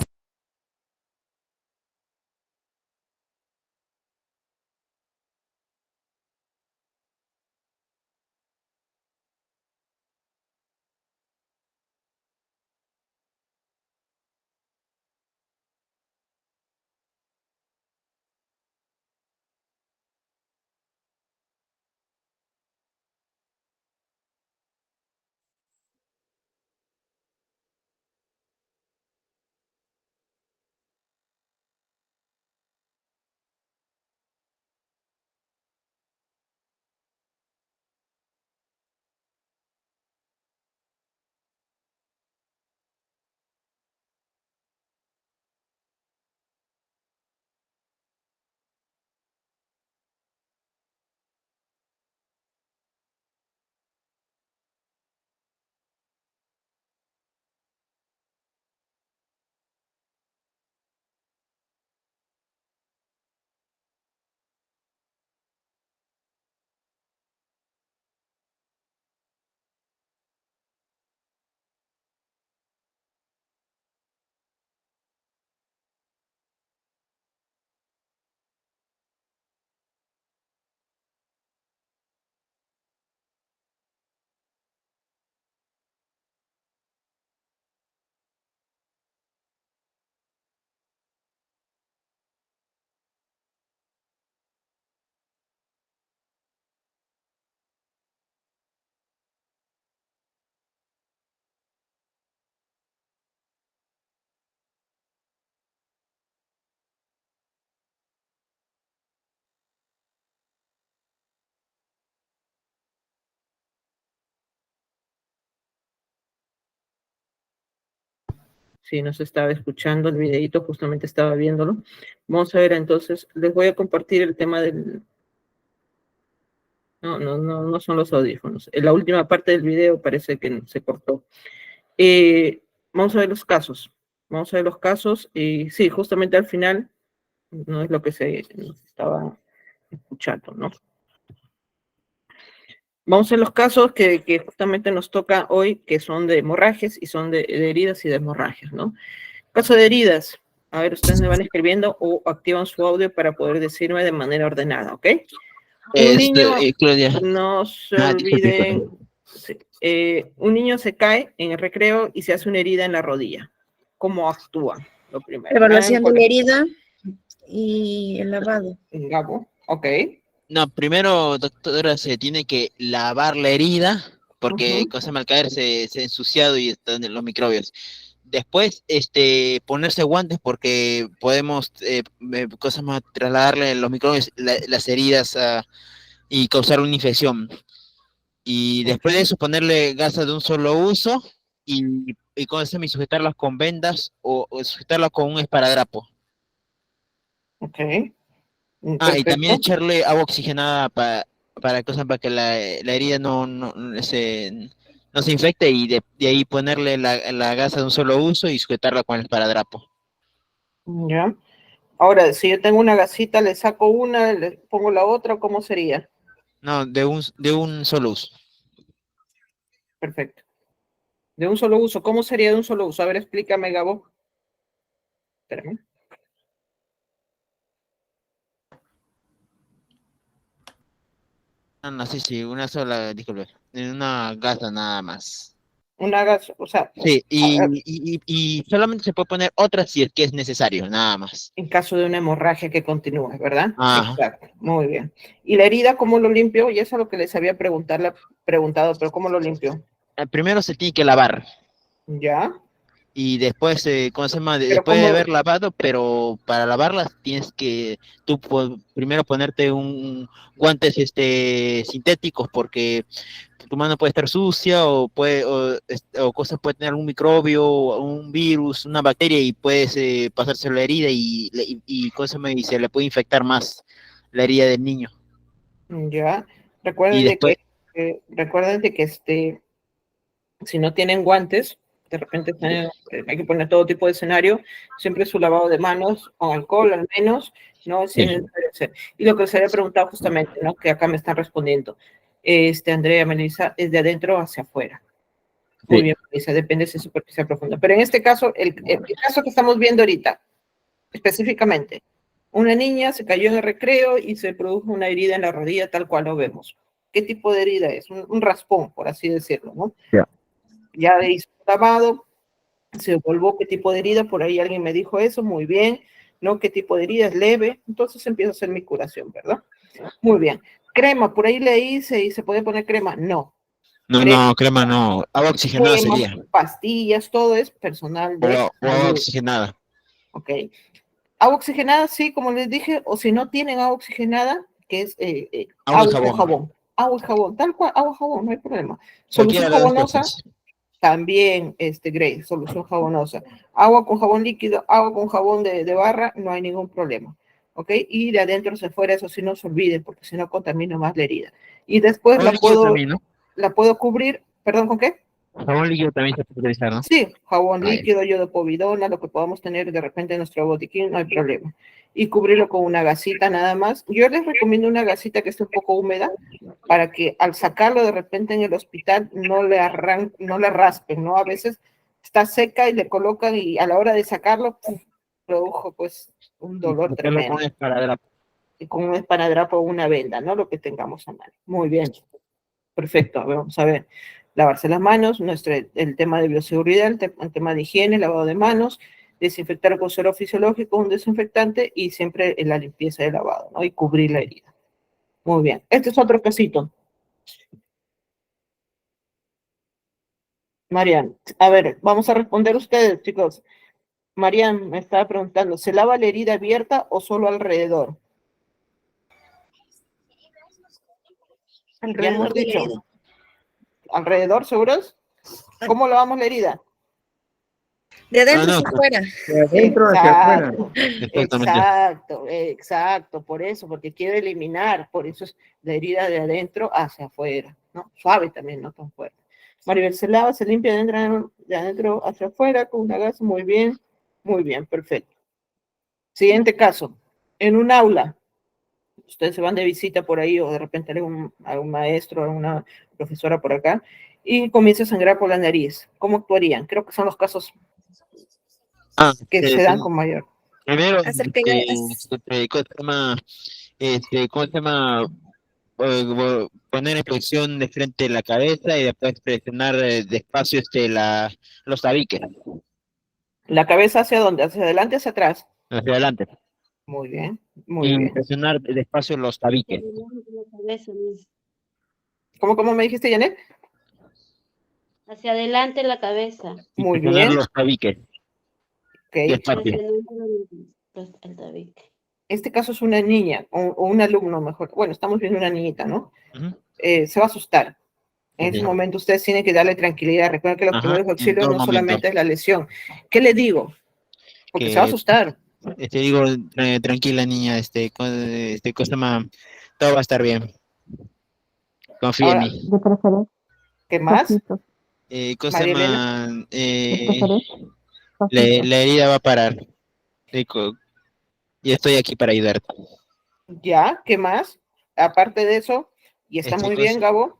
Sí, nos estaba escuchando el videito, justamente estaba viéndolo. Vamos a ver, entonces, les voy a compartir el tema del... No son los audífonos. En la última parte del video parece que se cortó. Vamos a ver los casos. Vamos a ver los casos y sí, justamente al final no es lo que se estaba escuchando, ¿no? Vamos a ver los casos que justamente nos toca hoy, que son de hemorragias y son de heridas y de hemorragias, ¿no? Caso de heridas. A ver, ustedes me van escribiendo o activan su audio para poder decirme de manera ordenada, ¿ok? Un niño, Claudia. no se Disculpe. olviden, sí, un niño se cae en el recreo y se hace una herida en la rodilla. ¿Cómo actúa? Lo primero. Evaluación de la herida y el lavado. Gabo, ok. No, primero, doctora, se tiene que lavar la herida, porque al caer se ha ensuciado y están los microbios. Después, ponerse guantes porque podemos, trasladarle los microbios, las heridas y causar una infección. Y después de eso, ponerle gasas de un solo uso y sujetarlas con vendas o sujetarlas con un esparadrapo. Ok. Y también echarle agua oxigenada para que la herida no se infecte y de ahí ponerle la gasa de un solo uso y sujetarla con el esparadrapo. Ya. Ahora, si yo tengo una gasita, le saco una, le pongo la otra, ¿cómo sería? No, de un solo uso. Perfecto. De un solo uso. ¿Cómo sería de un solo uso? A ver, explícame, Gabo. Espérame. No, sí, una sola, disculpe, una gasa nada más. Una gasa, o sea... Sí, y solamente se puede poner otra si es que es necesario, nada más. En caso de una hemorragia que continúe, ¿verdad? Ajá. Exacto, muy bien. ¿Y la herida cómo lo limpio? Y eso es lo que les había preguntado, pero ¿cómo lo limpio? Primero se tiene que lavar. ¿Ya? Y después, después ¿cómo? de haber lavado, pero para lavarlas tienes que tú primero ponerte guantes sintéticos porque tu mano puede estar sucia o cosas puede tener un microbio, un virus, una bacteria y puedes pasarse la herida y se le puede infectar más la herida del niño. Ya. Recuerden después... de que si no tienen guantes, de repente hay que poner todo tipo de escenario, siempre su lavado de manos con alcohol al menos, ¿no? Si es necesario hacer. Y lo que les había preguntado justamente, ¿no? Que acá me están respondiendo, Andrea, Melissa, es de adentro hacia afuera. Muy Sí. bien, Marisa, depende si es superficial profunda. Pero en este caso, el caso que estamos viendo ahorita, específicamente, una niña se cayó en el recreo y se produjo una herida en la rodilla tal cual lo vemos. ¿Qué tipo de herida es? Un raspón, por así decirlo, ¿no? Ya. Ya hizo un lavado, se evaluó qué tipo de herida, por ahí alguien me dijo eso, muy bien, ¿no? ¿Qué tipo de herida es leve? Entonces empiezo a hacer mi curación, ¿verdad? Muy bien. Crema, por ahí le hice y se puede poner crema. No. No, Crema, no, crema no. Agua oxigenada sería. pastillas, todo es personal de O agua salud. oxigenada. Ok. Agua oxigenada, sí, como les dije, o si no tienen agua oxigenada, que es Agua y agua con jabón. jabón. Agua y jabón, tal cual, agua y jabón, no hay problema. Cualquiera Solución de las dos jabonosa, cosas. también, Grace, solución jabonosa. Agua con jabón líquido, agua con jabón de barra, no hay ningún problema. ¿Ok? Y de adentro hacia afuera, eso sí, no se olviden, porque si no contamina más la herida. Y después Jabón líquido también, ¿no? la puedo cubrir, ¿perdón, con qué? Jabón líquido también se puede utilizar, ¿no? Sí, jabón Ahí. líquido, yodo povidona, lo que podamos tener de repente en nuestro botiquín, no hay problema. Y cubrirlo con una gasita nada más. Yo les recomiendo una gasita que esté un poco húmeda para que al sacarlo de repente en el hospital no le raspen, ¿no? A veces está seca y le colocan y a la hora de sacarlo, ¡puf!, produjo pues un dolor Meterlo con tremendo. un esparadrapo. Y con un esparadrapo o una venda, ¿no? Lo que tengamos a mano. Muy bien. Perfecto, a ver, vamos a ver. Lavarse las manos, el tema de bioseguridad, el tema de higiene, lavado de manos, desinfectar con suero fisiológico, un desinfectante y siempre en la limpieza de lavado, ¿no? Y cubrir la herida. Muy bien. Este es otro casito. Marian, a ver, vamos a responder ustedes, chicos. Marian me estaba preguntando, ¿se lava la herida abierta o solo alrededor? Ya hemos Alrededor de la dicho, herida. ¿alrededor, seguros? ¿Cómo lavamos la herida? De adentro no, hacia afuera. De adentro hacia afuera. Exactamente. Exacto, por eso, porque quiere eliminar, por eso es la herida de adentro hacia afuera, ¿no? Suave también, no tan fuerte. Maribel se lava, se limpia de adentro hacia afuera con una gasa, muy bien, perfecto. Siguiente caso, en un aula, ustedes se van de visita por ahí o de repente a un maestro, a una profesora por acá, y comienza a sangrar por la nariz. ¿Cómo actuarían? Creo que son los casos que se dan con mayor. Primero, Hacer que ¿cómo se llama? Poner en flexión de frente de la cabeza y después presionar despacio los tabiques ¿La cabeza hacia dónde? ¿Hacia adelante, hacia atrás? hacia adelante Muy bien, muy y bien. presionar despacio los tabiques. ¿Cómo me dijiste, Janet? Hacia adelante la cabeza. Y Muy presionar bien, los tabiques ok. despacio. El tabique. Este caso es una niña o un alumno mejor. Bueno, estamos viendo una niñita, ¿no? Ujú. Se va a asustar. En ese Ok. momento ustedes tienen que darle tranquilidad. Recuerden que los Ajá, primeros en auxilios todo no momento. solamente es la lesión. ¿Qué le digo? Porque se va a Que asustar. te digo, tranquila niña, cosa más, todo va a estar bien. Confía en Ahora, mí. ¿qué más? Cosa María Elena. más, la herida va a parar. Y estoy aquí para ayudarte. ¿Ya? ¿Qué más? Aparte de eso, y está muy bien, Cosa, Gabo.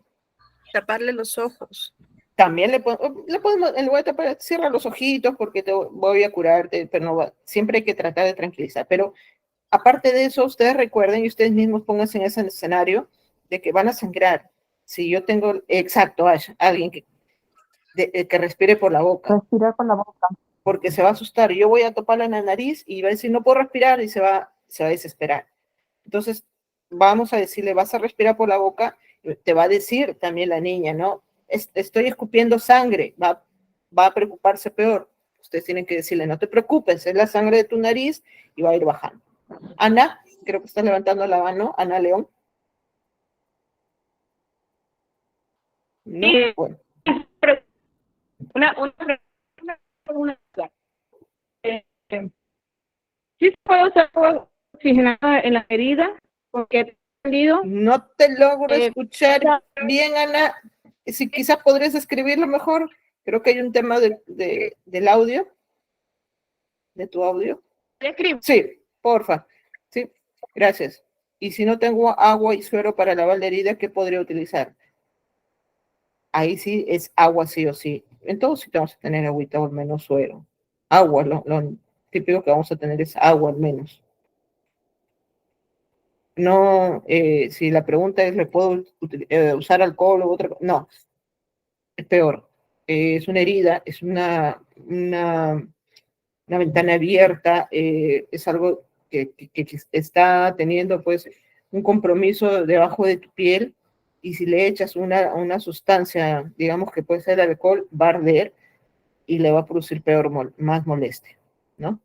taparle los ojos. También le podemos, en lugar de tapar, cierra los ojitos porque te voy a curarte, pero no siempre hay que tratar de tranquilizar. Pero aparte de eso, ustedes recuerden y ustedes mismos pónganse en ese escenario de que van a sangrar. Si yo tengo, exacto, Ash, alguien que respire por la boca. Respirar por la boca. Porque se va a asustar. Yo voy a toparle en la nariz y va a decir, no puedo respirar y se va a desesperar. Entonces, vamos a decirle, vas a respirar por la boca, te va a decir también la niña, ¿no? Estoy escupiendo sangre, va a preocuparse peor. Ustedes tienen que decirle, no te preocupes, es la sangre de tu nariz y va a ir bajando. Ana, creo que estás levantando la mano, Ana León. No, Sí. bueno. Una pregunta. ¿Sí se puede usar agua oxigenada en la herida? Porque he entendido. No te logro escuchar ya. bien, Ana. Si quizás podrías escribirlo mejor. Creo que hay un tema del audio, de tu audio. ¿Le escribo? Sí, porfa. Sí, gracias. Y si no tengo agua y suero para lavar la herida, ¿qué podría utilizar? ahí sí es agua sí o sí. En todos sí vamos a tener agüita o al menos suero. Agua, lo típico que vamos a tener es agua al menos. No, si la pregunta es, ¿le puedo usar alcohol u otra cosa? No, es peor. Es una herida, es una ventana abierta, es algo que está teniendo pues un compromiso debajo de tu piel, y si le echas una sustancia, digamos que puede ser el alcohol, va a arder y le va a producir más molestia, ¿no?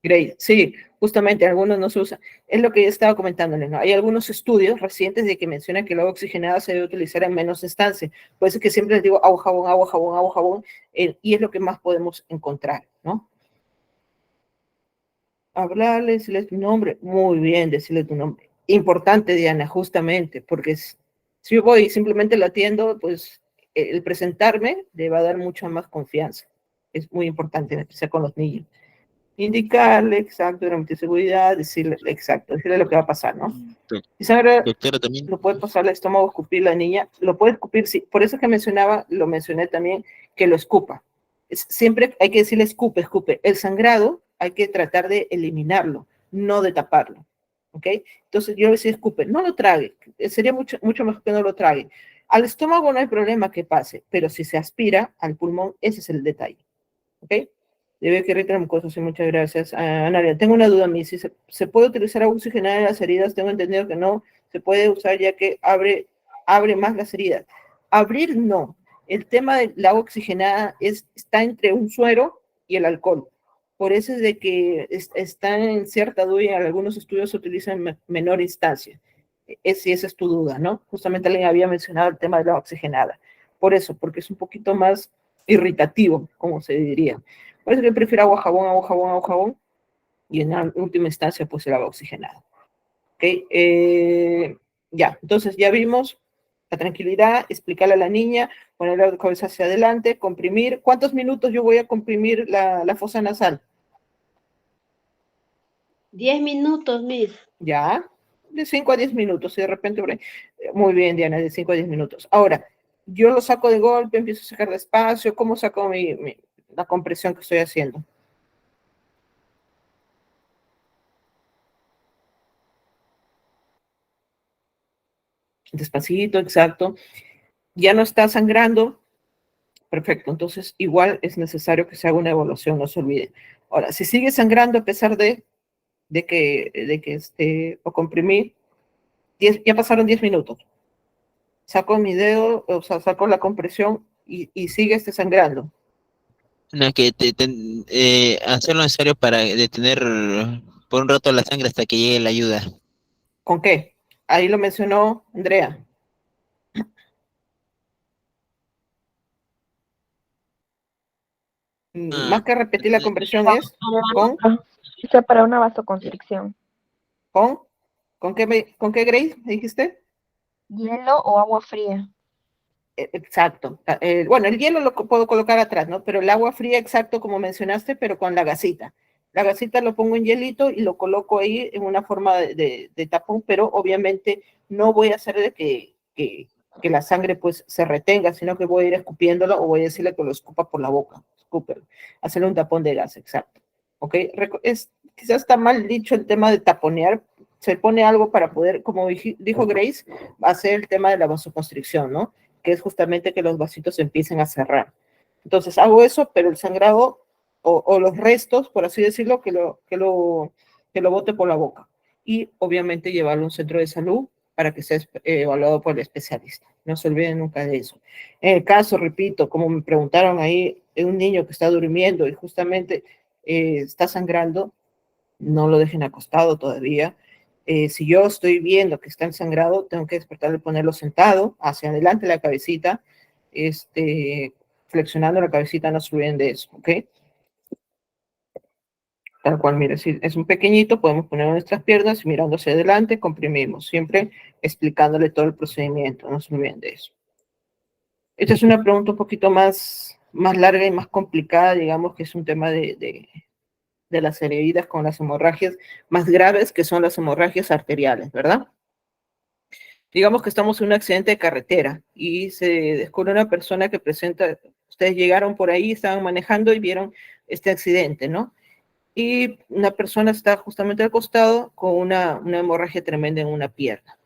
Great, sí, justamente algunos no se usan. Es lo que yo estaba comentándoles, ¿no? Hay algunos estudios recientes de que mencionan que el agua oxigenada se debe utilizar en menos instancias. Por eso es que siempre les digo agua, jabón, agua, jabón, agua, jabón, y es lo que más podemos encontrar, ¿no? Hablarle, decirle tu nombre, muy bien, decirle tu nombre. Importante, Diana, justamente, porque si yo voy y simplemente la atiendo, pues el presentarme le va a dar mucha más confianza. Es muy importante, en especial con los niños. Indicarle, exacto, de seguridad, decirle, exacto, decirle lo que va a pasar, ¿no? Sí. Y saber, Doctora, también. lo puede pasar al estómago, escupir la niña, lo puede escupir, sí, por eso que lo mencioné también, que lo escupa. Siempre hay que decirle escupe, escupe. El sangrado hay que tratar de eliminarlo, no de taparlo, ¿ok? Entonces yo le decía escupe, no lo trague, sería mucho, mucho mejor que no lo trague. Al estómago no hay problema que pase, pero si se aspira al pulmón, ese es el detalle, ¿ok? Debe que irritar mucosa, sí, muchas gracias. Analia, tengo una duda, si se puede utilizar agua oxigenada en las heridas, tengo entendido que no se puede usar ya que abre más las heridas. Abrir no. El tema del agua oxigenada está entre un suero y el alcohol. Por eso es de que está en cierta duda y en algunos estudios se utiliza en menor instancia. Si esa es tu duda, ¿no? Justamente alguien había mencionado el tema del agua oxigenada. Por eso, porque es un poquito más irritativo, como se diría. Por eso que prefiero agua, jabón, agua, jabón, agua, jabón. Y en última instancia, pues el agua oxigenada. ¿Ok? Ya, entonces ya vimos la tranquilidad, explicarle a la niña, poner la cabeza hacia adelante, comprimir. ¿Cuántos minutos yo voy a comprimir la fosa nasal? 10 minutos, Miss. Ya, de 5 a 10 minutos. Y de repente, muy bien, Diana, de 5 a 10 minutos. Ahora, yo lo saco de golpe, empiezo a sacar despacio. ¿Cómo saco la compresión que estoy haciendo? Despacito, exacto. Ya no está sangrando. Perfecto, entonces igual es necesario que se haga una evaluación, no se olvide. Ahora, si sigue sangrando a pesar de que o comprimir, ya pasaron 10 minutos. Saco mi dedo, o sea, saco la compresión y sigue sangrando. No, que hacer lo necesario para detener por un rato la sangre hasta que llegue la ayuda. ¿Con qué? Ahí lo mencionó Andrea. Más que repetir la compresión es con Para una vasoconstricción. ¿con qué, Grace, me dijiste? Hielo o agua fría. Exacto. Bueno, el hielo lo puedo colocar atrás, ¿no? Pero el agua fría, exacto, como mencionaste, pero con la gasita. La gasita lo pongo en hielito y lo coloco ahí en una forma de tapón, pero obviamente no voy a hacer de que la sangre pues se retenga, sino que voy a ir escupiéndolo o voy a decirle que lo escupa por la boca. Escúpelo. Hacerle un tapón de gas, exacto. ¿Ok? Quizás está mal dicho el tema de taponear. Se pone algo para poder, como dijo Grace, hacer el tema de la vasoconstricción, ¿no? Que es justamente que los vasitos empiecen a cerrar. Entonces hago eso, pero el sangrado o los restos, por así decirlo, que lo bote por la boca. Y obviamente llevarlo a un centro de salud para que sea evaluado por el especialista. No se olviden nunca de eso. En el caso, repito, como me preguntaron ahí, de un niño que está durmiendo y justamente está sangrando, no lo dejen acostado todavía. Si yo estoy viendo que está ensangrado, tengo que despertarlo y ponerlo sentado, hacia adelante la cabecita, flexionando la cabecita, no se olviden de eso, ¿ok? Tal cual, mire, si es un pequeñito, podemos poner nuestras piernas y mirando hacia adelante, comprimimos, siempre explicándole todo el procedimiento, no se olviden de eso. Esta es una pregunta un poquito más larga y más complicada, digamos que es un tema de las heridas con las hemorragias más graves, que son las hemorragias arteriales, ¿verdad? Digamos que estamos en un accidente de carretera y se descubre una persona que presenta, ustedes llegaron por ahí, estaban manejando y vieron este accidente, ¿no? Y una persona está justamente al costado con una hemorragia tremenda en una pierna.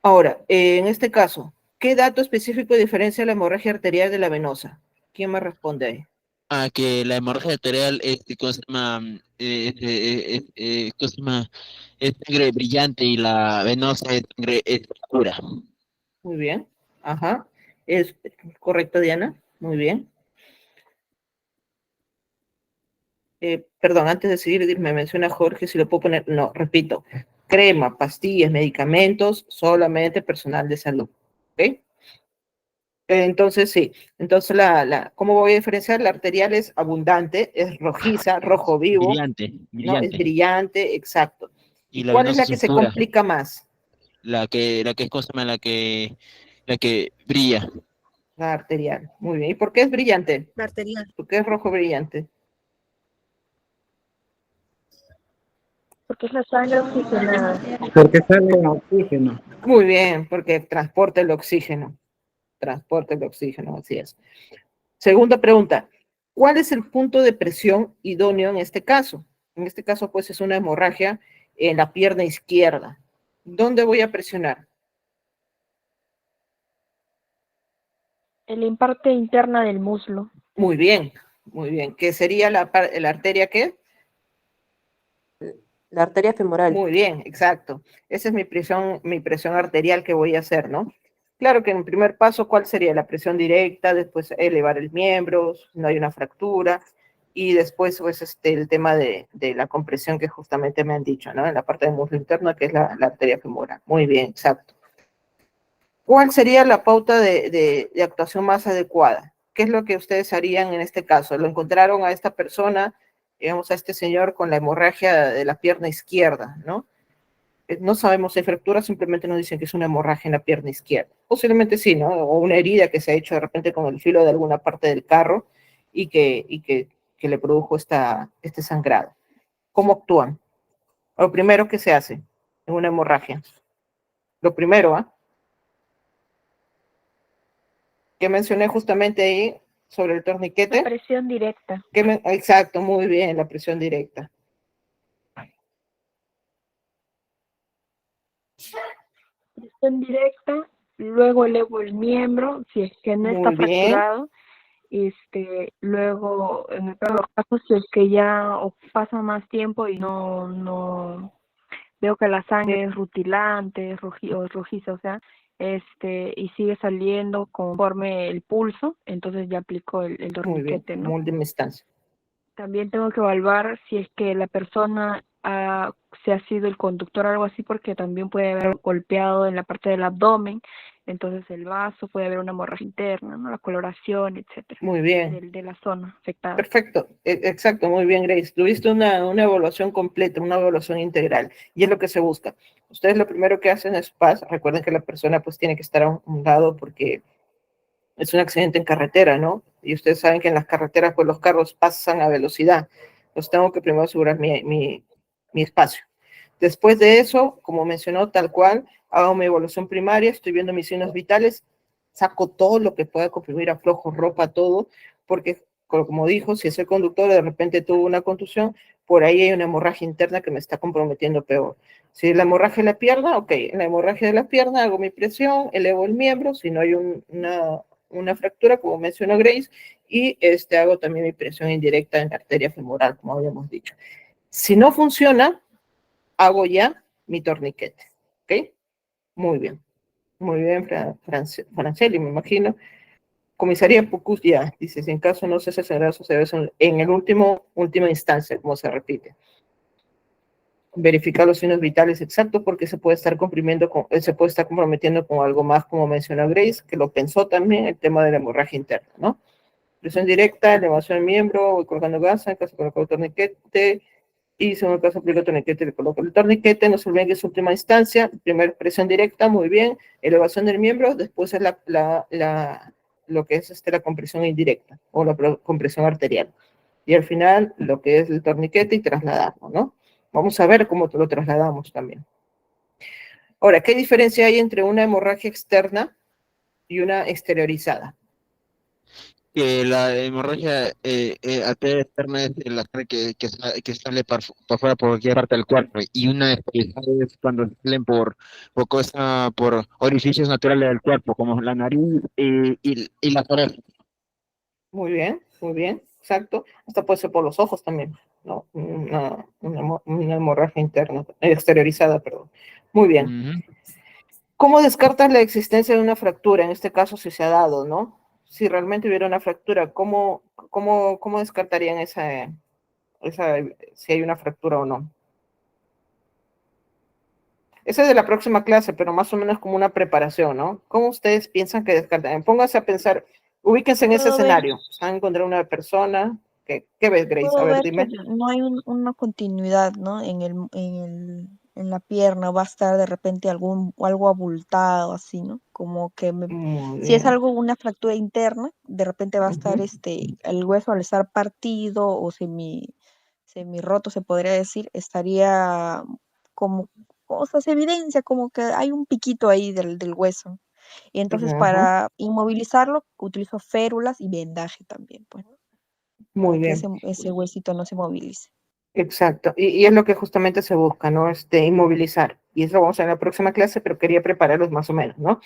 Ahora, en este caso, ¿qué dato específico diferencia la hemorragia arterial de la venosa? ¿Quién me responde ahí? Que la hemorragia arterial ¿cómo se llama? ¿Cómo se llama? Es sangre brillante y la venosa es sangre oscura. Muy bien. Ajá. Es correcto, Diana. Muy bien. Perdón, antes de seguir, me menciona Jorge si lo puedo poner. No, repito. Crema, pastillas, medicamentos, solamente personal de salud. ¿Ok? Entonces, sí. Entonces, ¿cómo voy a diferenciar? La arterial es abundante, es rojiza, rojo vivo, Brillante, ¿no? Es brillante. brillante, exacto. Y ¿Y la cuál es venosa la es que se oscura, complica más? la que es, ¿cómo se llama? La que brilla. La arterial. Muy bien. ¿Y por qué es brillante? La arterial. ¿Por qué es rojo brillante? Porque es la sangre oxigenada. Porque sale oxígeno. Muy bien, porque transporta el oxígeno. Transporta el oxígeno, así es. Segunda pregunta. ¿Cuál es el punto de presión idóneo en este caso? En este caso, pues, es una hemorragia en la pierna izquierda. ¿Dónde voy a presionar? En la parte interna del muslo. Muy bien, muy bien. ¿Qué sería la arteria qué? La arteria femoral. Muy bien, exacto. Esa es mi presión arterial que voy a hacer, ¿no? Claro que en el primer paso, ¿cuál sería? La presión directa, después elevar el miembro, no hay una fractura, y después, pues, el tema de la compresión que justamente me han dicho, ¿no? En la parte del muslo interno, que es la arteria femoral. Muy bien, exacto. ¿Cuál sería la pauta de actuación más adecuada? ¿Qué es lo que ustedes harían en este caso? Lo encontraron a esta persona, digamos, a este señor con la hemorragia de la pierna izquierda, ¿no? No sabemos si hay fractura, simplemente nos dicen que es una hemorragia en la pierna izquierda. Posiblemente sí, ¿no? O una herida que se ha hecho de repente con el filo de alguna parte del carro y que le produjo este sangrado. ¿Cómo actúan? Lo primero que se hace en una hemorragia. Lo primero, ¿ah? Que mencioné justamente ahí sobre el torniquete. La presión directa. Exacto, muy bien, la presión directa. Presión directa, luego elevo el miembro, si es que no Muy está bien. fracturado. Luego, en el peor de los casos, si es que ya pasa más tiempo y no veo que la sangre es rutilante, rojiza, o sea, y sigue saliendo conforme el pulso, entonces ya aplico el Muy bien, torniquete, ¿no? última instancia. También tengo que evaluar si es que la persona se ha sido el conductor o algo así, porque también puede haber golpeado en la parte del abdomen, entonces el vaso, puede haber una hemorragia interna, ¿no? La coloración, etcétera, Muy bien. de la zona afectada. Perfecto, exacto, muy bien, Grace. Tuviste una evaluación completa, una evaluación integral, y es lo que se busca. Ustedes lo primero que hacen es paz. Recuerden que la persona pues tiene que estar a un lado porque es un accidente en carretera, ¿no? Y ustedes saben que en las carreteras pues los carros pasan a velocidad. Entonces tengo que primero asegurar mi espacio. Después de eso, como mencionó, tal cual, hago mi evaluación primaria, estoy viendo mis signos vitales, saco todo lo que pueda comprimir, aflojo ropa, todo, porque como dijo, si es el conductor de repente tuvo una contusión, por ahí hay una hemorragia interna que me está comprometiendo peor. Si la hemorragia de la pierna, ok, en la hemorragia de la pierna hago mi presión, elevo el miembro, si no hay una fractura, como mencionó Grace, y hago también mi presión indirecta en la arteria femoral, como habíamos dicho. Si no funciona, hago ya mi torniquete, ¿ok? Muy bien, Franceli, me imagino. Comisaría Pucus ya, dice, si en caso no se sangrado, se debe en el última instancia, como se repite. Verificar los signos vitales exactos porque se puede estar comprometiendo con algo más, como mencionó Grace, que lo pensó también, el tema de la hemorragia interna, ¿no? Presión directa, elevación del miembro, voy colocando gasa, en caso de colocar el torniquete, y según el caso aplica el torniquete, le coloco el torniquete, no se olviden que es última instancia, primera presión directa, muy bien, elevación del miembro, después es lo que es la compresión indirecta, o la compresión arterial, y al final lo que es el torniquete y trasladarlo, ¿no? Vamos a ver cómo lo trasladamos también. Ahora, ¿qué diferencia hay entre una hemorragia externa y una exteriorizada? Que la hemorragia arterial externa es la sangre que sale para fuera por cualquier parte del cuerpo, y una exteriorizada es cuando salen por orificios naturales del cuerpo, como la nariz y las orejas. Muy bien, exacto. Hasta puede ser por los ojos también, ¿no? Una hemorragia interna, exteriorizada, perdón. Muy bien. Ujú. ¿Cómo descartas la existencia de una fractura? En este caso, si se ha dado, ¿no? Si realmente hubiera una fractura, ¿cómo descartarían si hay una fractura o no? Esa es de la próxima clase, pero más o menos como una preparación, ¿no? ¿Cómo ustedes piensan que descartan? Pónganse a pensar, ubíquense en ese Puedo ver, escenario. Van a encontrar una persona. ¿Qué ves, Grace? A puedo ver, ver que dime. no hay una continuidad, ¿no? En la pierna va a estar de repente algo abultado, así, ¿no? Como que Muy si es bien. una fractura interna, de repente va a estar Ujú. el hueso al estar partido o semi roto, se podría decir, estaría como, o sea, se evidencia como que hay un piquito ahí del hueso. Y entonces Ajá. para inmovilizarlo utilizo férulas y vendaje también, pues, ¿no? Para Muy que bien. ese huesito no se movilice. Exacto. Y es lo que justamente se busca, ¿no? Inmovilizar. Y eso lo vamos a ver en la próxima clase, pero quería prepararlos más o menos, ¿no?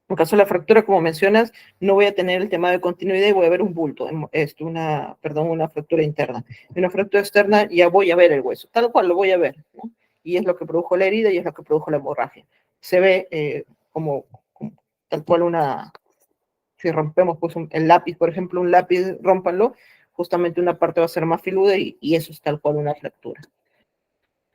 En caso de la fractura, como mencionas, no voy a tener el tema de continuidad y voy a ver un bulto, una fractura interna. En una fractura externa ya voy a ver el hueso, tal cual lo voy a ver, ¿no? Y es lo que produjo la herida y es lo que produjo la hemorragia. Se ve como tal cual si rompemos pues el lápiz, por ejemplo, un lápiz, rómpanlo, justamente una parte va a ser más filuda y eso es tal cual una fractura.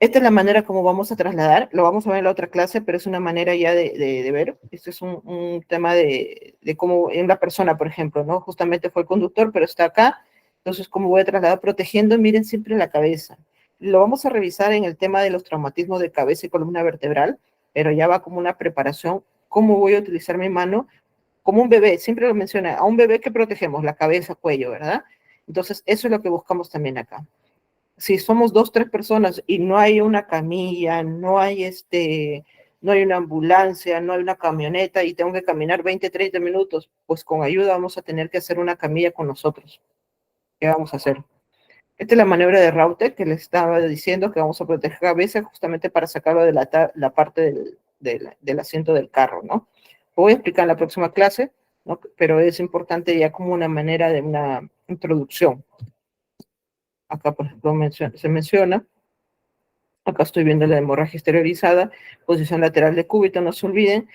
Esta es la manera como vamos a trasladar, lo vamos a ver en la otra clase, pero es una manera ya de ver. Este es un tema de cómo en la persona, por ejemplo, ¿no? Justamente fue el conductor, pero está acá, entonces cómo voy a trasladar protegiendo, miren siempre la cabeza. Lo vamos a revisar en el tema de los traumatismos de cabeza y columna vertebral, pero ya va como una preparación, cómo voy a utilizar mi mano como un bebé, siempre lo menciona, a un bebé que protegemos, la cabeza, cuello, ¿verdad? Entonces, eso es lo que buscamos también acá. Si somos 2, 3 personas y no hay una camilla, no hay una ambulancia, no hay una camioneta y tengo que caminar 20, 30 minutos, pues con ayuda vamos a tener que hacer una camilla con nosotros. ¿Qué vamos a hacer? Esta es la maniobra de Raute que les estaba diciendo que vamos a proteger cabeza justamente para sacarlo de la parte del asiento del carro, ¿no? Lo voy a explicar en la próxima clase, ¿no? Pero es importante ya como una manera de una introducción. Acá, por ejemplo, se menciona, acá estoy viendo la hemorragia exteriorizada, posición lateral de cúbito, no se olviden,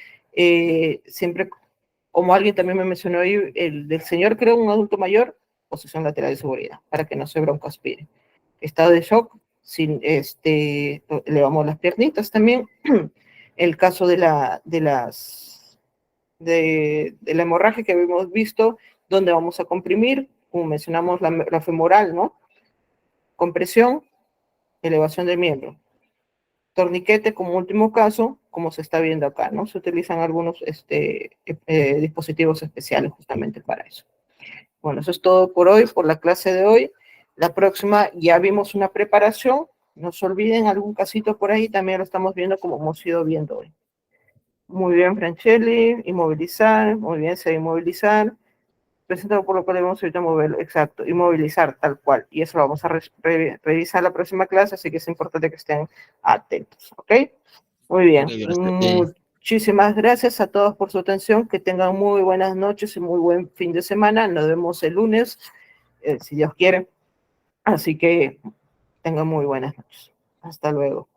siempre, como alguien también me mencionó ahí, el del señor, creo, un adulto mayor, posición lateral de seguridad, para que no se broncoaspire. Estado de shock, elevamos las piernitas también. El caso de la hemorragia que habíamos visto, donde vamos a comprimir, como mencionamos la femoral, ¿no? Compresión, elevación del miembro. Torniquete como último caso, como se está viendo acá, ¿no? Se utilizan algunos dispositivos especiales justamente para eso. Bueno, eso es todo por hoy, por la clase de hoy. La próxima ya vimos una preparación. No se olviden, algún casito por ahí también lo estamos viendo como hemos ido viendo hoy. Muy bien, Franchelli, inmovilizar, muy bien, se inmovilizar. Presentado por lo cual debemos ahorita moverlo, exacto, inmovilizar tal cual. Y eso lo vamos a revisar la próxima clase, así que es importante que estén atentos, ¿ok? Muy bien. Muchísimas gracias a todos por su atención, que tengan muy buenas noches y muy buen fin de semana. Nos vemos el lunes, si Dios quiere. Así que tengan muy buenas noches. Hasta luego.